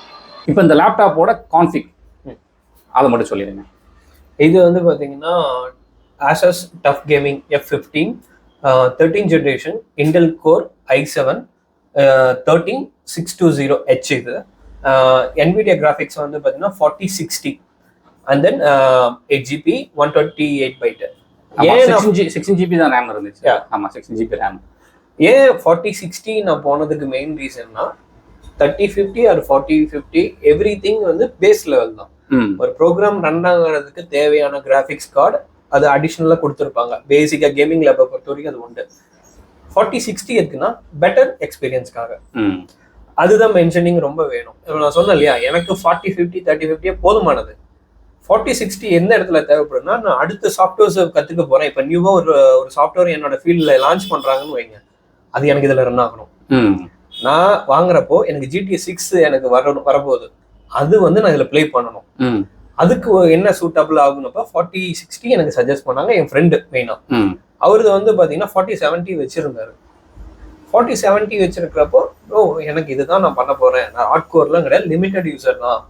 இப்போ இந்த லேப்டாப்போட கான்ஃபிக் அதை மட்டும் சொல்லிடுங்க. இது வந்து பார்த்தீங்கன்னா Asus TUF Gaming F15 13 generation Intel Core i7 13620H. இது NVIDIA graphics வந்து பார்த்தீங்கன்னா 4060 and then 8GB 128 16GB தான் ரேம் இருந்துச்சு. ஆமாம் 16GB ரேம். ஏன் 4060 நான் போனதுக்கு மெயின் ரீசன்னா 3050 or 4050 எவ்ரி திங் வந்து பேஸ் லெவல் தான். ஒரு ப்ரோக்ராம் ரன் ஆகிறதுக்கு தேவையான கிராஃபிக்ஸ் கார்டு அது அடிஷ்னலாக கொடுத்துருப்பாங்க. பேசிக்காக கேமிங் லேப்பை பொறுத்த வரைக்கும் அது உண்டு. 4060 இருக்குன்னா பெட்டர் எக்ஸ்பீரியன்ஸ்க்காக அதுதான் மென்ஷனிங் ரொம்ப வேணும். நான் சொன்னேன் இல்லையா, எனக்கு 4050 3050 போதுமானது. 4060 எந்த இடத்துல தேவைப்படுதுன்னா, நான் அடுத்த சாஃப்ட்வேர்ஸை கற்றுக்க போகிறேன். இப்போ நியூவாக ஒரு சாஃப்ட்வேர் என்னோட ஃபீல்டில் லான்ச் பண்ணுறாங்கன்னு வைங்க, அது எனக்கு இதில் ரன் ஆகணும். நான் வாங்குறப்போ எனக்கு GTA 6 எனக்கு வரப்போகுது, அது வந்து நான் இதில் ப்ளே பண்ணணும். அதுக்கு என்ன சூட்டபிள் ஆகுனப்ப 4060 எனக்கு சஜஸ்ட் பண்ணாங்க என் ஃப்ரெண்டு. மெயினாக அவரது வந்து பார்த்தீங்கன்னா 4070 வச்சிருந்தாரு. 4070 வச்சிருக்கிறப்போ எனக்கு இதுதான் நான் பண்ண போறேன், நான் ஹார்ட் கோர்லாம் கிடையாது, லிமிட்டட் யூசர் தான்,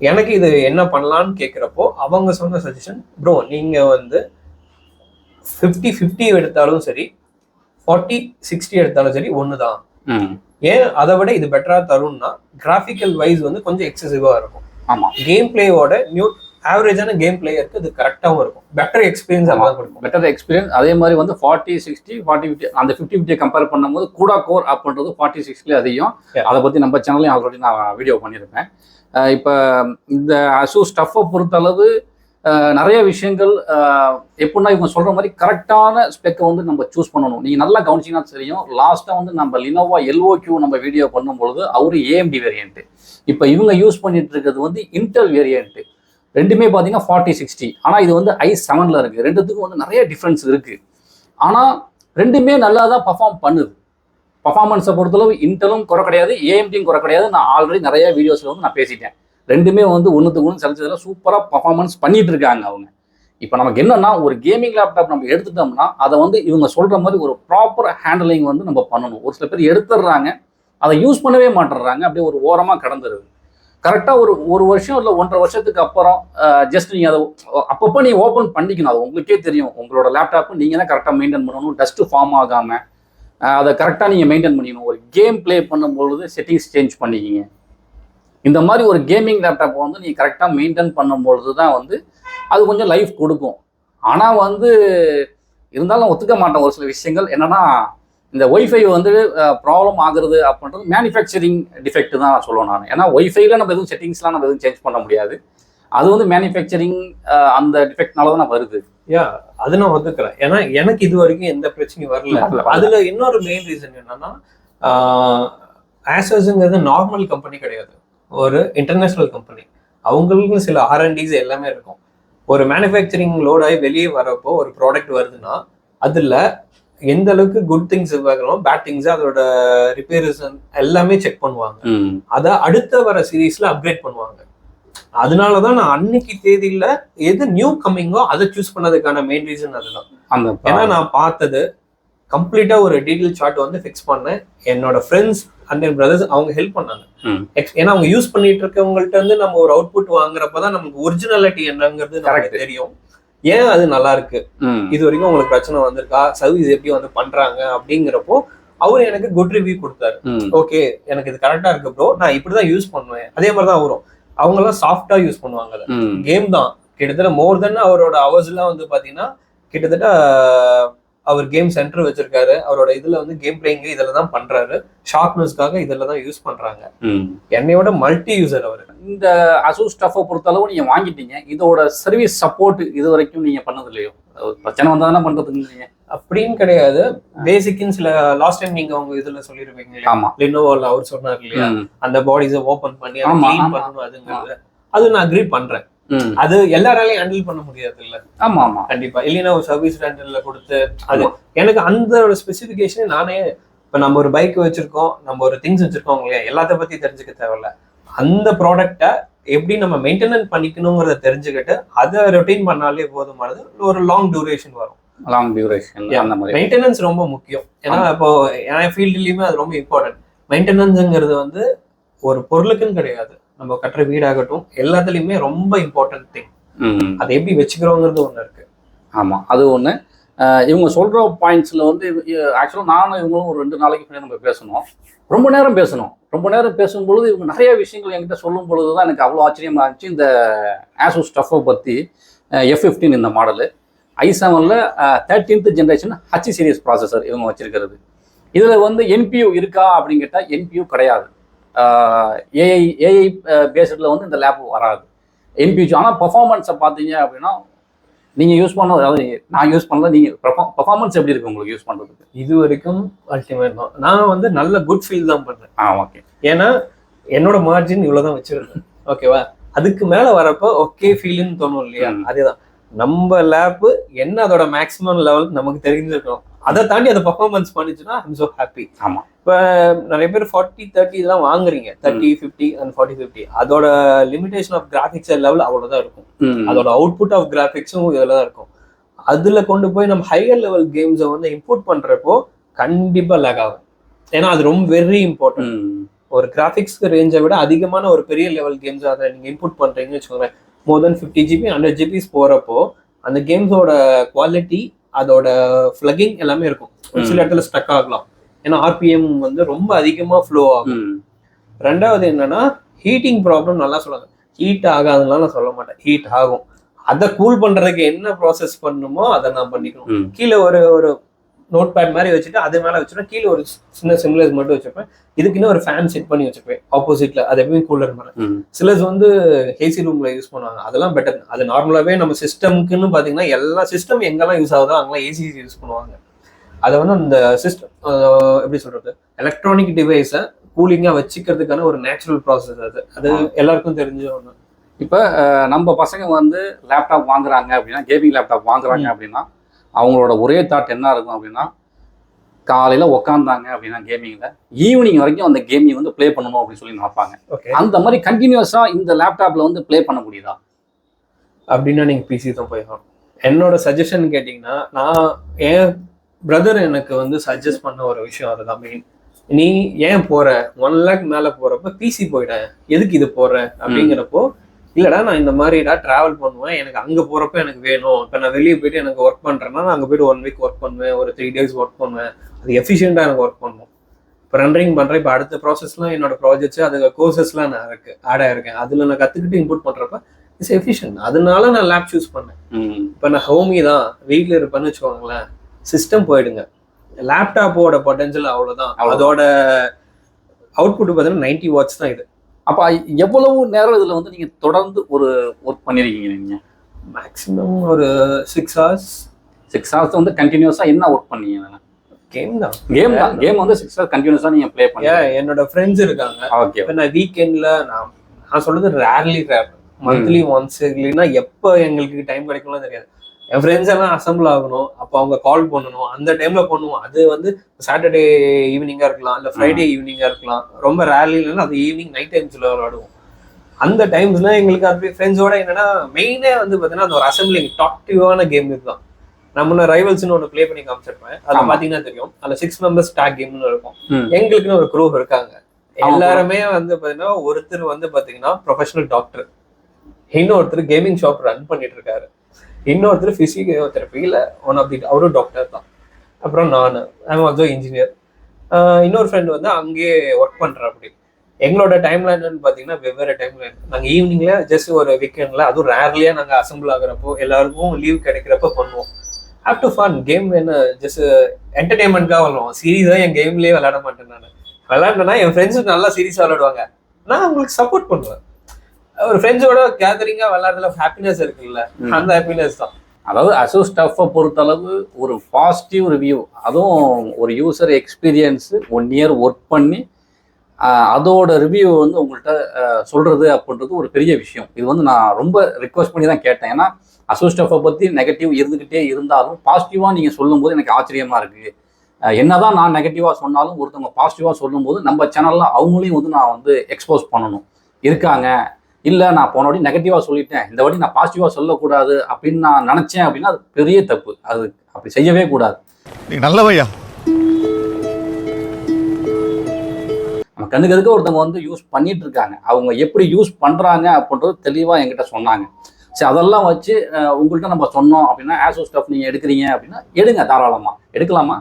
எனக்கு இது என்ன பண்ணலான்னு கேட்குறப்போ அவங்க சொன்ன சஜஷன், ப்ரோ நீங்க வந்து 50-50 எடுத்தாலும் சரி 40-60 எடுத்தாலும் சரி ஒன்று தான். ஏன் அதை விட இது பெட்டரா தரும்னா, கிராஃபிக்கல் வைஸ் வந்து கொஞ்சம் எக்ஸசிவா இருக்கும். ஆமா, கேம் பிளேயோட ஆவரேஜான கேம் பிளேயருக்கு இது கரெக்டாகவும் இருக்கும். பெட்டர் எக்ஸ்பீரியன்ஸ் அதான் கொடுக்கும். Better experience. அதே மாதிரி வந்து 40-60 40-50 அந்த 50-50 கம்பேர் பண்ணும்போது கூட கோர் அப்படின்றது 40-60 அதிகம். அதை பற்றி நம்ம சேனல்லையும் ஆல்ரெடி நான் வீடியோ பண்ணியிருப்பேன். இப்போ இந்த ASUS TUF பொறுத்தளவு நிறைய விஷயங்கள் எப்படின்னா இவங்க சொல்கிற மாதிரி கரெக்டான ஸ்பெக்கை வந்து நம்ம சூஸ் பண்ணணும். நீங்கள் நல்லா கவனிச்சிங்கன்னா தெரியும். லாஸ்ட்டாக வந்து நம்ம லினோவா LOQ நம்ம வீடியோ பண்ணும்பொழுது அவரு AMD வேரியண்ட்டு, இப்போ இவங்க யூஸ் பண்ணிட்டு இருக்கிறது வந்து இன்டெல் வேரியண்ட்டு. ரெண்டுமே பார்த்தீங்கன்னா 40-60. ஆனால் இது வந்து i7ல் இருக்குது. ரெண்டுத்துக்கும் வந்து நிறைய டிஃப்ரென்ஸ் இருக்குது. ஆனால் ரெண்டுமே நல்லா தான் பர்ஃபார்ம் பண்ணுது. பர்ஃபார்மன்ஸை பொறுத்தளவு இன்டெலும் குறை கிடையாது, AMDயும் குறை கிடையாது. நான் ஆல்ரெடி நிறைய வீடியோஸில் வந்து நான் பேசிட்டேன். ரெண்டுமே வந்து ஒன்றுத்துக்கு ஒன்று செலுத்ததில் சூப்பராக பர்ஃபார்மன்ஸ் பண்ணிட்டு இருக்காங்க அவங்க. இப்போ நமக்கு என்னன்னா, ஒரு கேமிங் லேப்டாப் நம்ம எடுத்துட்டோம்னா அதை வந்து இவங்க சொல்கிற மாதிரி ஒரு ப்ராப்பர் ஹேண்டலிங் வந்து நம்ம பண்ணணும். ஒரு சில பேர் எடுத்துடுறாங்க, அதை யூஸ் பண்ணவே மாட்டுறாங்க, அப்படியே ஒரு ஓரமாக கடந்துருது. கரெக்டாக ஒரு வருஷம் இல்லை 1.5 வருஷத்துக்கு அப்புறம் ஜஸ்ட் நீங்கள் அதை அப்பப்போ நீங்கள் ஓப்பன் பண்ணிக்கணும். அது உங்களுக்கே தெரியும். உங்களோட லேப்டாப்பு நீங்கள் தான் கரெக்டாக மெயின்டைன் பண்ணணும். டஸ்ட்டு ஃபார்ம் ஆகாமல் அதை கரெக்டாக நீங்கள் மெயின்டைன் பண்ணிக்கணும். ஒரு கேம் ப்ளே பண்ணும்பொழுது செட்டிங்ஸ் சேஞ்ச் பண்ணிக்கிங்க. இந்த மாதிரி ஒரு கேமிங் லேப்டாப்பை வந்து நீங்கள் கரெக்டாக மெயின்டைன் பண்ணும்பொழுது தான் வந்து அது கொஞ்சம் லைஃப் கொடுக்கும். ஆனால் வந்து இருந்தாலும் ஒத்துக்க மாட்டேன் ஒரு சில விஷயங்கள். என்னென்னா, இந்த ஒய்ஃபை வந்து ப்ராப்ளம் ஆகுறது அப்படின்றது மேனுஃபேக்சரிங் டிஃபெக்ட் தான் நான் சொல்லுவேன் நான். ஏன்னா ஒய்ஃபைல நம்ம எதுவும் செட்டிங்ஸ்லாம் நம்ம எதுவும் சேஞ்ச் பண்ண முடியாது. அது வந்து மேனுஃபேக்சரிங் அந்த டிஃபெக்ட்னால தான் வருது. அது நான் ஒத்துக்கிறேன். ஏன்னா எனக்கு இது வரைக்கும் எந்த பிரச்சனையும் வரல. அதுல இன்னொரு மெயின் ரீசன் என்னன்னா, ஆசஸ்ங்கிறது நார்மல் கம்பெனி கிடையாது, ஒரு இன்டர்நேஷ்னல் கம்பெனி. அவங்களுக்கு சில R&Ds எல்லாமே இருக்கும். ஒரு மேனுஃபேக்சரிங் லோட் ஆகி வெளியே வரப்போ ஒரு ப்ராடக்ட் வருதுன்னா அதில் எந்த அளவுக்கு குட் திங்ஸ் பார்க்கணும், பேட் திங்ஸ், அதோட ரிப்பேர்ஸ் எல்லாமே செக் பண்ணுவாங்க. அதை அடுத்த வர சீரீஸ்ல அப்கிரேட் பண்ணுவாங்க. அதனாலதான் நான் அன்னைக்கு தேதியில எது நியூ கம்மிங்கோ அதை சூஸ் பண்ணதுக்கான மெயின் ரீசன் அதுதான். ஏன்னா நான் பார்த்தது கம்ப்ளீட்டா ஒரு டீடைல் சார்ட் வந்து ஃபிக்ஸ் பண்ணேன். என்னோட ஃப்ரெண்ட்ஸ் அண்ட் என் பிரதர்ஸ் அவங்க ஹெல்ப் பண்ணாங்க. ஏன்னா அவங்க யூஸ் பண்ணிட்டு இருக்கவங்கள்ட்ட இருந்து நம்ம ஒரு அவுட்புட் வாங்குறப்பதான் நமக்கு ஒரிஜினாலிட்டி என்னங்கிறது நமக்கு தெரியும். ஏன் அது நல்லா இருக்கு, இது வரைக்கும் உங்களுக்கு பிரச்சனை வந்திருக்கா, சர்வீஸ் எப்படி வந்து பண்றாங்க அப்படிங்கிறப்போ அவரு எனக்கு குட் ரிவ்யூ கொடுத்தாரு. ஓகே எனக்கு இது கரெக்டா இருக்கு ப்ரோ, நான் இப்படிதான் யூஸ் பண்ணுவேன். அதே மாதிரிதான் அவரும், அவங்க எல்லாம் சாஃப்டா யூஸ் பண்ணுவாங்க. கேம் தான் கிட்டத்தட்ட மோர் தென் அவரோட ஹவர்ஸ் எல்லாம் வந்து பாத்தீங்கன்னா கிட்டத்தட்ட அவர் கேம் சென்டர் வச்சிருக்காரு. அவரோட இதுல வந்து கேம் பிளேயிங் இதுல தான் பண்றாரு, ஷார்ப்னஸ்க்காக இதுல தான் யூஸ் பண்றாங்க. என்னையோட மல்டி யூசர் அவர். இந்த ASUS ஸ்டஃபை பொறுத்தளவு நீங்க வாங்கிட்டீங்க, இதோட சர்வீஸ் சப்போர்ட் இது வரைக்கும் நீங்க பண்ணது இல்லையோ? பிரச்சனை வந்தாதானே பண்றதுக்கு இல்லைங்க அப்படின்னு கிடையாது. பேசிக்னு சில லாஸ்ட் டைம் நீங்க அவங்க இதுல சொல்லிருப்பீங்க, ஆமா லினோவோல அவர் சொன்னார் இல்லையா, அந்த பாடிஸை ஓபன் பண்ணி அதை க்ளீன் பண்ணணும் அதுங்கிறது, அது நான் அக்ரி பண்றேன். அது எல்லாராலையும் ஹேண்டில் பண்ண முடியாது இல்ல. ஆமா ஆமா கண்டிப்பா. இல்லைன்னா ஒரு சர்வீஸ் ரெண்டல்ல கொடுத்து அது எனக்கு அந்த ஸ்பெசிபிகேஷன் நானே இப்ப நம்ம ஒரு பைக் வச்சிருக்கோம், நம்ம ஒரு திங்ஸ் வச்சிருக்கோம் இல்லையா, எல்லாத்த பத்தி தெரிஞ்சுக்க தேவையில்ல. அந்த ப்ராடக்டை எப்படி நம்ம மெயின்டெனன்ஸ் பண்ணிக்கணுங்கிறத தெரிஞ்சுக்கிட்டு அதை ரொட்டீன் பண்ணாலே போதுமானது. ஒரு லாங் டியூரேஷன் வரும். லாங் டியூரேஷன் அந்த மாதிரி மெயின்டெனன்ஸ் ரொம்ப முக்கியம். ஏன்னா இப்போ என் ஃபீல்ட்லயுமே அது ரொம்ப இம்பார்ட்டன்ட். மெயின்டெனன்ஸ்ங்கிறது வந்து ஒரு பொருளுக்குன்னு கிடையாது, நம்ம கட்டுற வீடாகட்டும் எல்லாத்துலயுமே ரொம்ப இம்பார்ட்டன்ட் திங். அதை எப்படி வச்சுக்கிறோங்கிறது ஒண்ணு இருக்கு. ஆமா அது ஒண்ணு. இவங்க சொல்ற பாயிண்ட்ஸ்ல வந்து ஆக்சுவலாக நானும் இவங்களும் ஒரு 2 நாளைக்கு முன்னாடி நம்ம பேசணும், ரொம்ப நேரம் பேசணும். ரொம்ப நேரம் பேசும்பொழுது இவங்க நிறைய விஷயங்கள் என்கிட்ட சொல்லும் பொழுது தான் எனக்கு அவ்வளோ ஆச்சரியமா இருந்துச்சு. இந்த ASUS ஸ்டஃபை பற்றி F15 இந்த மாடலு i7ல 13th generation H series processor இவங்க வச்சிருக்கிறது. இதில் வந்து NPU இருக்கா அப்படின்னு கேட்டால் NPU கிடையாது. ஏஐ பேஸ்டில் வந்து இந்த லேப் வராது NPU. ஆனால் பர்ஃபார்மன்ஸை பார்த்தீங்க அப்படின்னா நீங்கள் யூஸ் பண்ண, அதாவது நான் யூஸ் பண்ணல, நீங்கள் பர்ஃபார்மன்ஸ் எப்படி இருக்கு உங்களுக்கு யூஸ் பண்ணுறதுக்கு? இது வரைக்கும் அல்டிமேட் தான். நான் வந்து நல்ல குட் ஃபீல் தான் பண்ணேன். ஓகே, ஏன்னா என்னோட மார்ஜின் இவ்வளோதான் வச்சிருக்கேன். ஓகேவா, அதுக்கு மேலே வரப்போ ஓகே ஃபீல்னு தோணும் இல்லையா, அதேதான். நம்ம லேப்பு என்ன அதோட மேக்ஸிமம் லெவலுக்கு நமக்கு தெரிஞ்சிருக்கணும், அதை தாண்டி அதை பர்ஃபார்மன்ஸ் பண்ணிச்சுன்னா ஐம் ஸோ ஹாப்பி. ஆமாம், இப்போ நிறைய பேர் 40-30 இதெல்லாம் வாங்குறீங்க, 30-50 அண்ட் 40-50. அதோட லிமிடேஷன் ஆஃப் கிராஃபிக்ஸ் லெவல் அவ்வளோதான் இருக்கும், அதோட அவுட்புட் ஆஃப் கிராஃபிக்ஸும் இதில் தான் இருக்கும். அதில் கொண்டு போய் நம்ம ஹையர் லெவல் கேம்ஸை வந்து இம்போர்ட் பண்ணுறப்போ கண்டிப்பாக லேக் ஆகும். ஏன்னா அது ரொம்ப வெரி இம்பார்ட்டன்ட். ஒரு கிராஃபிக்ஸ் ரேஞ்சை விட அதிகமான ஒரு பெரிய லெவல் கேம்ஸ் அதை நீங்கள் இன்புட் பண்ணுறீங்கன்னு வச்சுக்கோங்க, மோர் தென் 50 GB 100 GB போகிறப்போ அந்த கேம்ஸோட குவாலிட்டி, அதோட ஃப்ளகிங் எல்லாமே இருக்கும். சில இடத்துல ஸ்டக் ஆகலாம், ஏன்னா RPM வந்து ரொம்ப அதிகமாக ஃப்ளோ ஆகும். ரெண்டாவது என்னன்னா ஹீட்டிங் ப்ராப்ளம். நல்லா சொல்லுவாங்க ஹீட் ஆகாதுலாம் நான் சொல்ல மாட்டேன், ஹீட் ஆகும். அதை கூல் பண்ணுறதுக்கு என்ன ப்ராசஸ் பண்ணணுமோ அதை நான் பண்ணிக்கணும். கீழே ஒரு நோட் பேட் மாதிரி வச்சுட்டு அது மேலே வச்சுருவேன், கீழே ஒரு சின்ன சிம்லர்ஸ் மட்டும் வச்சுருப்பேன். இதுக்குன்னு ஒரு ஃபேன் செட் பண்ணி வச்சுருப்பேன் ஆப்போசிட்ல, அது எப்பவுமே கூலர் மேலே. சிலர்ஸ் வந்து ஏசி ரூம்ல யூஸ் பண்ணுவாங்க, அதெல்லாம் பெட்டர். அது நார்மலாகவே நம்ம சிஸ்டம்க்குன்னு பார்த்தீங்கன்னா எல்லா சிஸ்டம் எங்கெல்லாம் யூஸ் ஆகுதோ அங்கெல்லாம் ஏசி யூஸ் பண்ணுவாங்க. அதை வந்து அந்த சிஸ்டம் எப்படி சொல்றது, எலக்ட்ரானிக் டிவைஸை கூலிங்காக வச்சுக்கிறதுக்கான ஒரு நேச்சுரல் ப்ராசஸ். அது எல்லாருக்கும் தெரிஞ்ச ஒன்று. இப்போ நம்ம பசங்க வந்து லேப்டாப் வாங்குறாங்க அப்படின்னா, கேமிங் லேப்டாப் வாங்குறாங்க அப்படின்னா அவங்களோட ஒரே தாட் என்ன இருக்கும் அப்படின்னா, காலையில் உக்காந்தாங்க அப்படின்னா கேமிங்கில் ஈவினிங் வரைக்கும் அந்த கேமிங் வந்து ப்ளே பண்ணணும் அப்படின்னு சொல்லி நினைப்பாங்க. அந்த மாதிரி கண்டினியூஸாக இந்த லேப்டாப்பில் வந்து ப்ளே பண்ண முடியுதா அப்படின்னா நீங்கள் பிசி தான் போயிடணும். என்னோட சஜஷன் கேட்டிங்கன்னா, நான் என் பிரதர் எனக்கு வந்து சஜஸ்ட் பண்ண ஒரு விஷயம் அதுதான் மெயின். நீ ஏன் போகிற 1 lakh மேலே போகிறப்ப பிசி போயிட, எதுக்கு இது போடுற அப்படிங்கிறப்போ, இல்லைடா நான் இந்த மாதிரிடா ட்ராவல் பண்ணுவேன், எனக்கு அங்கே போகிறப்ப எனக்கு வேணும். இப்போ நான் வெளியே போயிட்டு எனக்கு ஒர்க் பண்ணுறேன்னா நான் அங்கே போய்ட்டு 1 week ஒர்க் பண்ணுவேன், ஒரு 3 days ஒர்க் பண்ணுவேன். அது எஃபிஷியண்டாக எனக்கு ஒர்க் பண்ணுவோம். இப்போ ரெண்டரிங் பண்ணுறேன், இப்போ அடுத்த ப்ராசஸ்லாம் என்னோட ப்ராஜெக்ட்ஸ் அது கோர்சஸ்லாம் நான் ஆட் ஆயிருக்கேன், அதில் நான் கற்றுக்கிட்டு இன்புட் பண்ணுறப்ப இட்ஸ் எஃபிஷியன்ட். அதனால நான் லேப் சூஸ் பண்ணேன். இப்போ நான் ஹோமி தான் வீட்டில் இருப்பேன்னு வச்சுக்கோங்களேன், சிஸ்டம் போயிடுங்க, லேப்டாப்போட பொட்டன்ஷியல் அவ்வளோதான். அதோட அவுட்புட் பார்த்தீங்கன்னா 90 watts தான் இது. அப்போ எவ்வளவு நேரம் இதில் வந்து நீங்கள் தொடர்ந்து ஒரு ஒர்க் பண்ணியிருக்கீங்க? நீங்கள் மேக்ஸிமம் ஒரு 6 hours. 6 hours வந்து கண்டினியூஸாக என்ன ஒர்க் பண்ணீங்க? கேம் வந்து 6 hours கண்டினியூஸா நீங்க ப்ளே பண்ணுங்க. என்னோட ஃப்ரெண்ட்ஸ் இருக்காங்க. ஓகே. இப்போ நான் வீக்கெண்ட்ல நான் சொல்றது ரேர் மந்த்லி ஒன்ஸ் இல்லைன்னா எப்போ எங்களுக்கு டைம் கிடைக்கும்லாம் தெரியாது. என் ஃப்ரெண்ட்ஸ் எல்லாம் அசம்பிள் ஆகணும், அப்போ அவங்க கால் பண்ணணும், அந்த டைம்ல பண்ணுவோம். அது வந்து சாட்டர்டே ஈவினிங்கா இருக்கலாம், இல்லை ஃப்ரைடே ஈவினிங்கா இருக்கலாம். ரொம்ப ரேர்லி இல்லைன்னா அது ஈவினிங் நைட் டைம்ஸ்ல விளையாடுவோம். அந்த டைம்ஸ்ல எங்களுக்கு அப்படி ஃப்ரெண்ட்ஸோட என்னன்னா மெயினே வந்து பார்த்தீங்கன்னா அந்த ஒரு அசம்பிளிங் டாக்டிவான கேம் இதுதான். நம்ம ரைவல்ஸ்னு ஒன்று ப்ளே பண்ணி காமிச்சிருப்பேன். அதை பார்த்தீங்கன்னா தெரியும். அதில் 6 members டாக் கேம்னு இருக்கும். எங்களுக்குன்னு ஒரு குரூப் இருக்காங்க. எல்லாருமே வந்து பார்த்தீங்கன்னா ஒருத்தர் வந்து பார்த்தீங்கன்னா ப்ரொஃபஷனல் டாக்டர், இன்னொருத்தர் கேமிங் ஷாப் ரன் பண்ணிட்டு இருக்காரு, இன்னொருத்தர் பிசியோதெரபியில் அவரும் டாக்டர் தான். அப்புறம் நான் ஆல்சோ இன்ஜினியர். இன்னொரு ஃப்ரெண்ட் வந்து அங்கேயே ஒர்க் பண்ணுறேன். அப்படி எங்களோட டைம் லைன்னு பார்த்தீங்கன்னா வெவ்வேறு டைம் லைன். நாங்கள் ஈவினிங்ல ஜஸ்ட் ஒரு வீக்கெண்டில் அதுவும் ரேர்லியா நாங்கள் அசம்பிள் ஆகுறப்போ எல்லாருக்கும் லீவ் கிடைக்கிறப்ப பண்ணுவோம். Have to fun. கேம் என்ன ஜஸ்ட் என்டர்டைன்மெண்ட்காக விளாடுவோம். சீரியஸாக என் கேம்லேயே விளையாட மாட்டேன். நான் விளையாண்டேன்னா என் ஃப்ரெண்ட்ஸும் நல்லா சீரியஸாக விளையாடுவாங்க, நான் அவங்களுக்கு சப்போர்ட் பண்ணுவேன். ஒரு ஃப்ரெண்ட்ஸோட கேதரிங்காக விளையாடுறதுல ஹாப்பினஸ் இருக்குல்ல, அந்த ஹாப்பினஸ் தான். அதாவது அசூஸ் டஃப்பை பொறுத்தளவு ஒரு பாசிட்டிவ் ரிவ்யூ, அதுவும் ஒரு யூசர் எக்ஸ்பீரியன்ஸு 1 year ஒர்க் பண்ணி அதோட ரிவ்யூ வந்து உங்கள்கிட்ட சொல்கிறது அப்படின்றது ஒரு பெரிய விஷயம். இது வந்து நான் ரொம்ப ரிக்வஸ்ட் பண்ணி தான் கேட்டேன். ஏன்னா அசூஸ் டஃப்பை பற்றி நெகட்டிவ் இருந்துக்கிட்டே இருந்தாலும் பாசிட்டிவாக நீங்கள் சொல்லும்போது எனக்கு ஆச்சரியமாக இருக்குது. என்னதான் நான் நெகட்டிவாக சொன்னாலும் ஒருத்தவங்க பாசிட்டிவாக சொல்லும்போது நம்ம சேனலில் அவங்களையும் வந்து நான் வந்து எக்ஸ்போஸ் பண்ணணும் இருக்காங்க. இல்லை நான் போன வாட்டி நெகட்டிவாக சொல்லிட்டேன், இந்த வாட்டி நான் பாசிட்டிவாக சொல்லக்கூடாது அப்படின்னு நான் நினச்சேன் அப்படின்னா அது பெரிய தப்பு. அது அப்படி செய்யவே கூடாது. நீ நல்லவையா. நம்ம கண்ணுக்கு எதுக்கு ஒருத்தவங்க வந்து யூஸ் பண்ணிட்டு இருக்காங்க, அவங்க எப்படி யூஸ் பண்ணுறாங்க அப்படின்றது தெளிவாக என்கிட்ட சொன்னாங்க. சரி, அதெல்லாம் வச்சு உங்கள்கிட்ட நம்ம சொன்னோம் அப்படின்னா ஆசூஸ் ஸ்டஃப் நீங்கள் எடுக்கிறீங்க அப்படின்னா எடுங்க, தாராளமாக எடுக்கலாமா?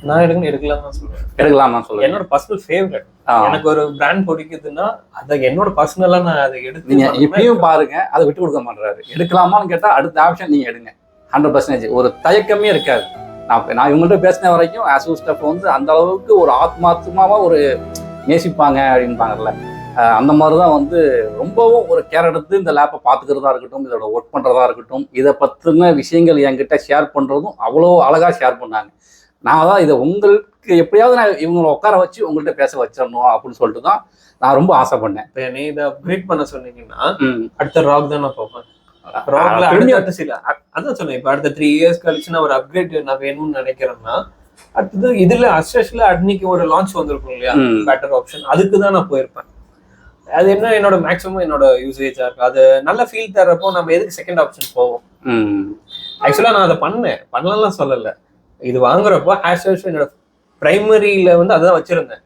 நான் எடுக்கலாம் தான் சொல்லுவேன். எடுக்கலாம் தான் சொல்லுவேன். என்னோட பர்சனல் ஃபேவரட். எனக்கு ஒரு பிராண்ட் பிடிக்குதுன்னா அதை என்னோட பர்சனலா நான் அதை எடுத்து நீங்க இப்பயும் பாருங்க, அதை விட்டு கொடுக்க மாட்டாரு. எடுக்கலாமான்னு கேட்டா அடுத்த ஆப்ஷன் நீங்க எடுங்க. 100% ஒரு தயக்கமே இருக்காது. நான் இவங்கள்ட்ட பேசின வரைக்கும் ஆசூஸ் ஸ்டஃப் வந்து அந்த அளவுக்கு ஒரு ஆத்மார்த்தமாவா ஒரு நேசிப்பாங்க அப்படின்பாங்கல்ல, அந்த மாதிரி தான் வந்து ரொம்பவும் ஒரு கேர் எடுத்து இந்த லேப்பை பார்த்துக்கிறதா இருக்கட்டும், இதோட ஒர்க் பண்ணுறதா இருக்கட்டும், இதை பற்றின விஷயங்கள் என்கிட்ட ஷேர் பண்ணுறதும் அவ்வளோ அழகாக ஷேர் பண்ணாங்க. நான் தான் இதை உங்களுக்கு எப்படியாவது நான் இவங்களை உட்கார வச்சு உங்கள்கிட்ட பேச வச்சிடணும் அப்படின்னு சொல்லிட்டு தான் நான் ரொம்ப ஆசைப்பட்டேன். நீ இதை அப்கிரேட் பண்ண சொன்னீங்கன்னா அடுத்த ராக் தான் நான் பார்ப்பேன். அதான் சொன்னேன், இப்போ அடுத்த 3 years கழிச்சு நான் ஒரு அப்கிரேட் நான் வேணும்னு நினைக்கிறேன்னா அடுத்தது இதுல அஸ்பெஷலா அன்னைக்கு ஒரு லான்ச் வந்திருக்கும் இல்லையா, பெட்டர் ஆப்ஷன், அதுக்கு தான் நான் போயிருப்பேன். அது என்ன என்னோட மேக்ஸிமம் என்னோட யூசேஜா இருக்கு. அது நல்ல ஃபீல் தர்றப்போ நம்ம எதுக்கு செகண்ட் ஆப்ஷன் போவோம். ஆக்சுவலா நான் அதை பண்ணலாம் சொல்லல. இது வாங்குறப்போ என்னோட பிரைமரியில வந்து அதான் வச்சிருந்தேன்.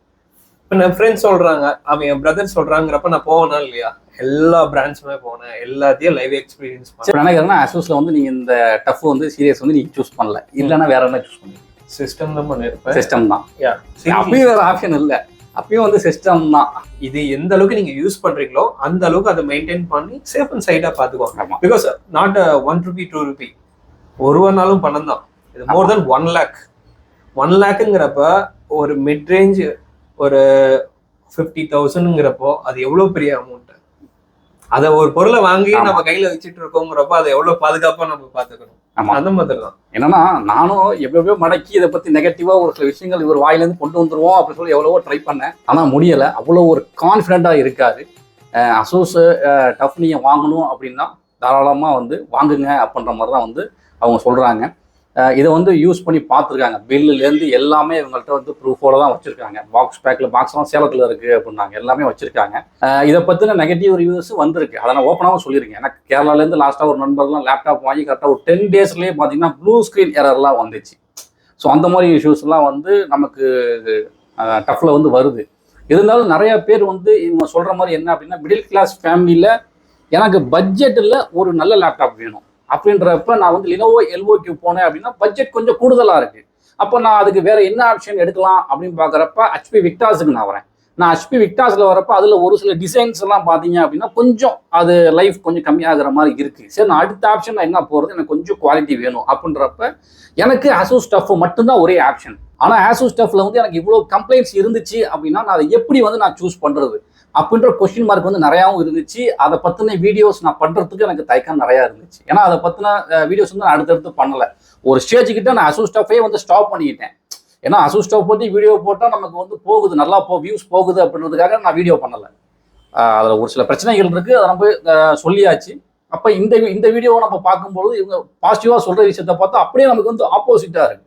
இப்போ என் ஃப்ரெண்ட்ஸ் சொல்றாங்க, அவன் என் பிரதர் சொல்றாங்கிறப்ப நான் போவேனா இல்லையா, எல்லா பிராண்ட்ஸுமே போனேன், எல்லாத்தையும் லைவ் எக்ஸ்பீரியன்ஸ் பண்ணேன். நினைக்கிறேன்னா அசூஸ்ல வந்து நீங்க இந்த டஃப் வந்து சீரியஸ் வந்து நீங்க சூஸ் பண்ணல, இல்லைன்னா வேற என்ன சூஸ் பண்ணீங்க? சிஸ்டம் தான் பண்ணிருப்பேன். சிஸ்டம் தான். அப்பயும் வேற ஆப்ஷன் இல்லை, அப்பயும் வந்து சிஸ்டம் தான். இது எந்த அளவுக்கு நீங்க யூஸ் பண்றீங்களோ அந்த அளவுக்கு அதை மெயின்டைன் பண்ணி சேஃப் அண்ட் சைடா பாத்துக்குவாங்க. பிகாஸ் நாட் 1 rupee 2 rupee ஒருவனாலும் பணம் தான். இது மோர் தென் 1 lakh. 1 lakhங்கிறப்ப ஒரு மிட் ரேஞ்ச் ஒரு 50,000ங்கிறப்போ அது எவ்வளவு பெரிய அமௌண்ட். அதை ஒரு பொருளை வாங்கி நம்ம கையில வச்சுட்டு இருக்கோங்கிறப்ப அதை எவ்வளவு பாதுகாப்பா நம்ம பாத்துக்கணும். அந்த மாதிரி தான். என்னன்னா நானும் எவ்வளவோ மடக்கி இதை பத்தி நெகட்டிவா ஒரு சில விஷயங்கள் இவர் வாயிலேருந்து கொண்டு வந்துருவோம் அப்படின்னு சொல்லி எவ்வளவோ ட்ரை பண்ணேன், ஆனா முடியல. அவ்வளோ ஒரு கான்ஃபிடென்ட்டா இருக்காரு. அசூஸ் டஃப் நீங்க வாங்கணும் அப்படின்னா தாராளமா வந்து வாங்குங்க அப்படின்ற மாதிரி தான் வந்து அவங்க சொல்றாங்க. இதை வந்து யூஸ் பண்ணி பார்த்துருக்காங்க. பில்லுலேருந்து எல்லாமே இவங்கள்ட்ட வந்து ப்ரூஃபோட தான் வச்சுருக்காங்க. பாக்ஸ்லாம் சேலத்தில் இருக்குது அப்படின்னாங்க, எல்லாமே வச்சுருக்காங்க. இதை பற்றின நெகட்டிவ் ரிவ்யூஸ் வந்திருக்கு, அதை நான் ஓப்பனாகவும் சொல்லியிருக்கேன். எனக்கு கேரளாலேருந்து லாஸ்ட்டாக ஒரு நண்பர்லாம் லேப்டாப் வாங்கி கரெக்டாக ஒரு 10 daysலேயே பார்த்தீங்கன்னா ப்ளூ ஸ்க்ரீன் எரர்லாம் வந்துச்சு. ஸோ அந்த மாதிரி இஷ்யூஸ்லாம் வந்து நமக்கு டஃப்பில் வந்து வருது. இருந்தாலும் நிறைய பேர் வந்து இவங்க சொல்கிற மாதிரி என்ன அப்படின்னா, மிடில் கிளாஸ் ஃபேமிலியில் எனக்கு பட்ஜெட்டில் ஒரு நல்ல லேப்டாப் வேணும் அப்படின்றப்ப நான் வந்து லினோவோ எல்ஓக்கு போனேன் அப்படின்னா பட்ஜெட் கொஞ்சம் கூடுதலாக இருக்குது. அப்போ நான் அதுக்கு வேற என்ன ஆப்ஷன் எடுக்கலாம் அப்படின்னு பார்க்குறப்ப HP விக்டாஸுக்கு நான் வரேன். நான் HP விக்டாஸில் வரப்போ அதில் ஒரு சில டிசைன்ஸ் எல்லாம் பார்த்தீங்க அப்படின்னா கொஞ்சம் அது லைஃப் கொஞ்சம் கம்மியாகிற மாதிரி இருக்குது. சரி, நான் அடுத்த ஆப்ஷன் நான் என்ன போகிறது, எனக்கு கொஞ்சம் குவாலிட்டி வேணும் அப்படின்றப்ப எனக்கு ஆசூஸ் ஸ்டஃப் மட்டும்தான் ஒரே ஆப்ஷன். ஆனால் ஆசூஸ் ஸ்டஃப்ல வந்து எனக்கு இவ்வளோ கம்ப்ளைண்ட்ஸ் இருந்துச்சு அப்படின்னா நான் அதை எப்படி வந்து நான் சூஸ் பண்ணுறது அப்படின்ற கொஸ்டின் மார்க் வந்து நிறையாவும் இருந்துச்சு. அதை பற்றின வீடியோஸ் நான் பண்ணுறதுக்கு எனக்கு தயக்கம் நிறையா இருந்துச்சு. ஏன்னா அதை பற்றின வீடியோஸ் வந்து நான் அடுத்தடுத்து பண்ணலை. ஒரு ஸ்டேஜுக்கிட்ட நான் அசூஸ் ஸ்டஃபே வந்து ஸ்டாப் பண்ணிக்கிட்டேன். ஏன்னா அசூஸ் ஸ்டஃப் பற்றி வீடியோ போட்டால் நமக்கு வந்து போகுது, நல்லா வியூஸ் போகுது அப்படின்றதுக்காக நான் வீடியோ பண்ணலை. அதில் ஒரு சில பிரச்சனைகள் இருக்குது, அதை நம்ம சொல்லியாச்சு. அப்போ இந்த வீடியோவை நம்ம பார்க்கும்போது இவங்க பாசிட்டிவாக சொல்கிற விஷயத்த பார்த்தா அப்படியே நமக்கு வந்து ஆப்போசிட்டாக இருக்குது.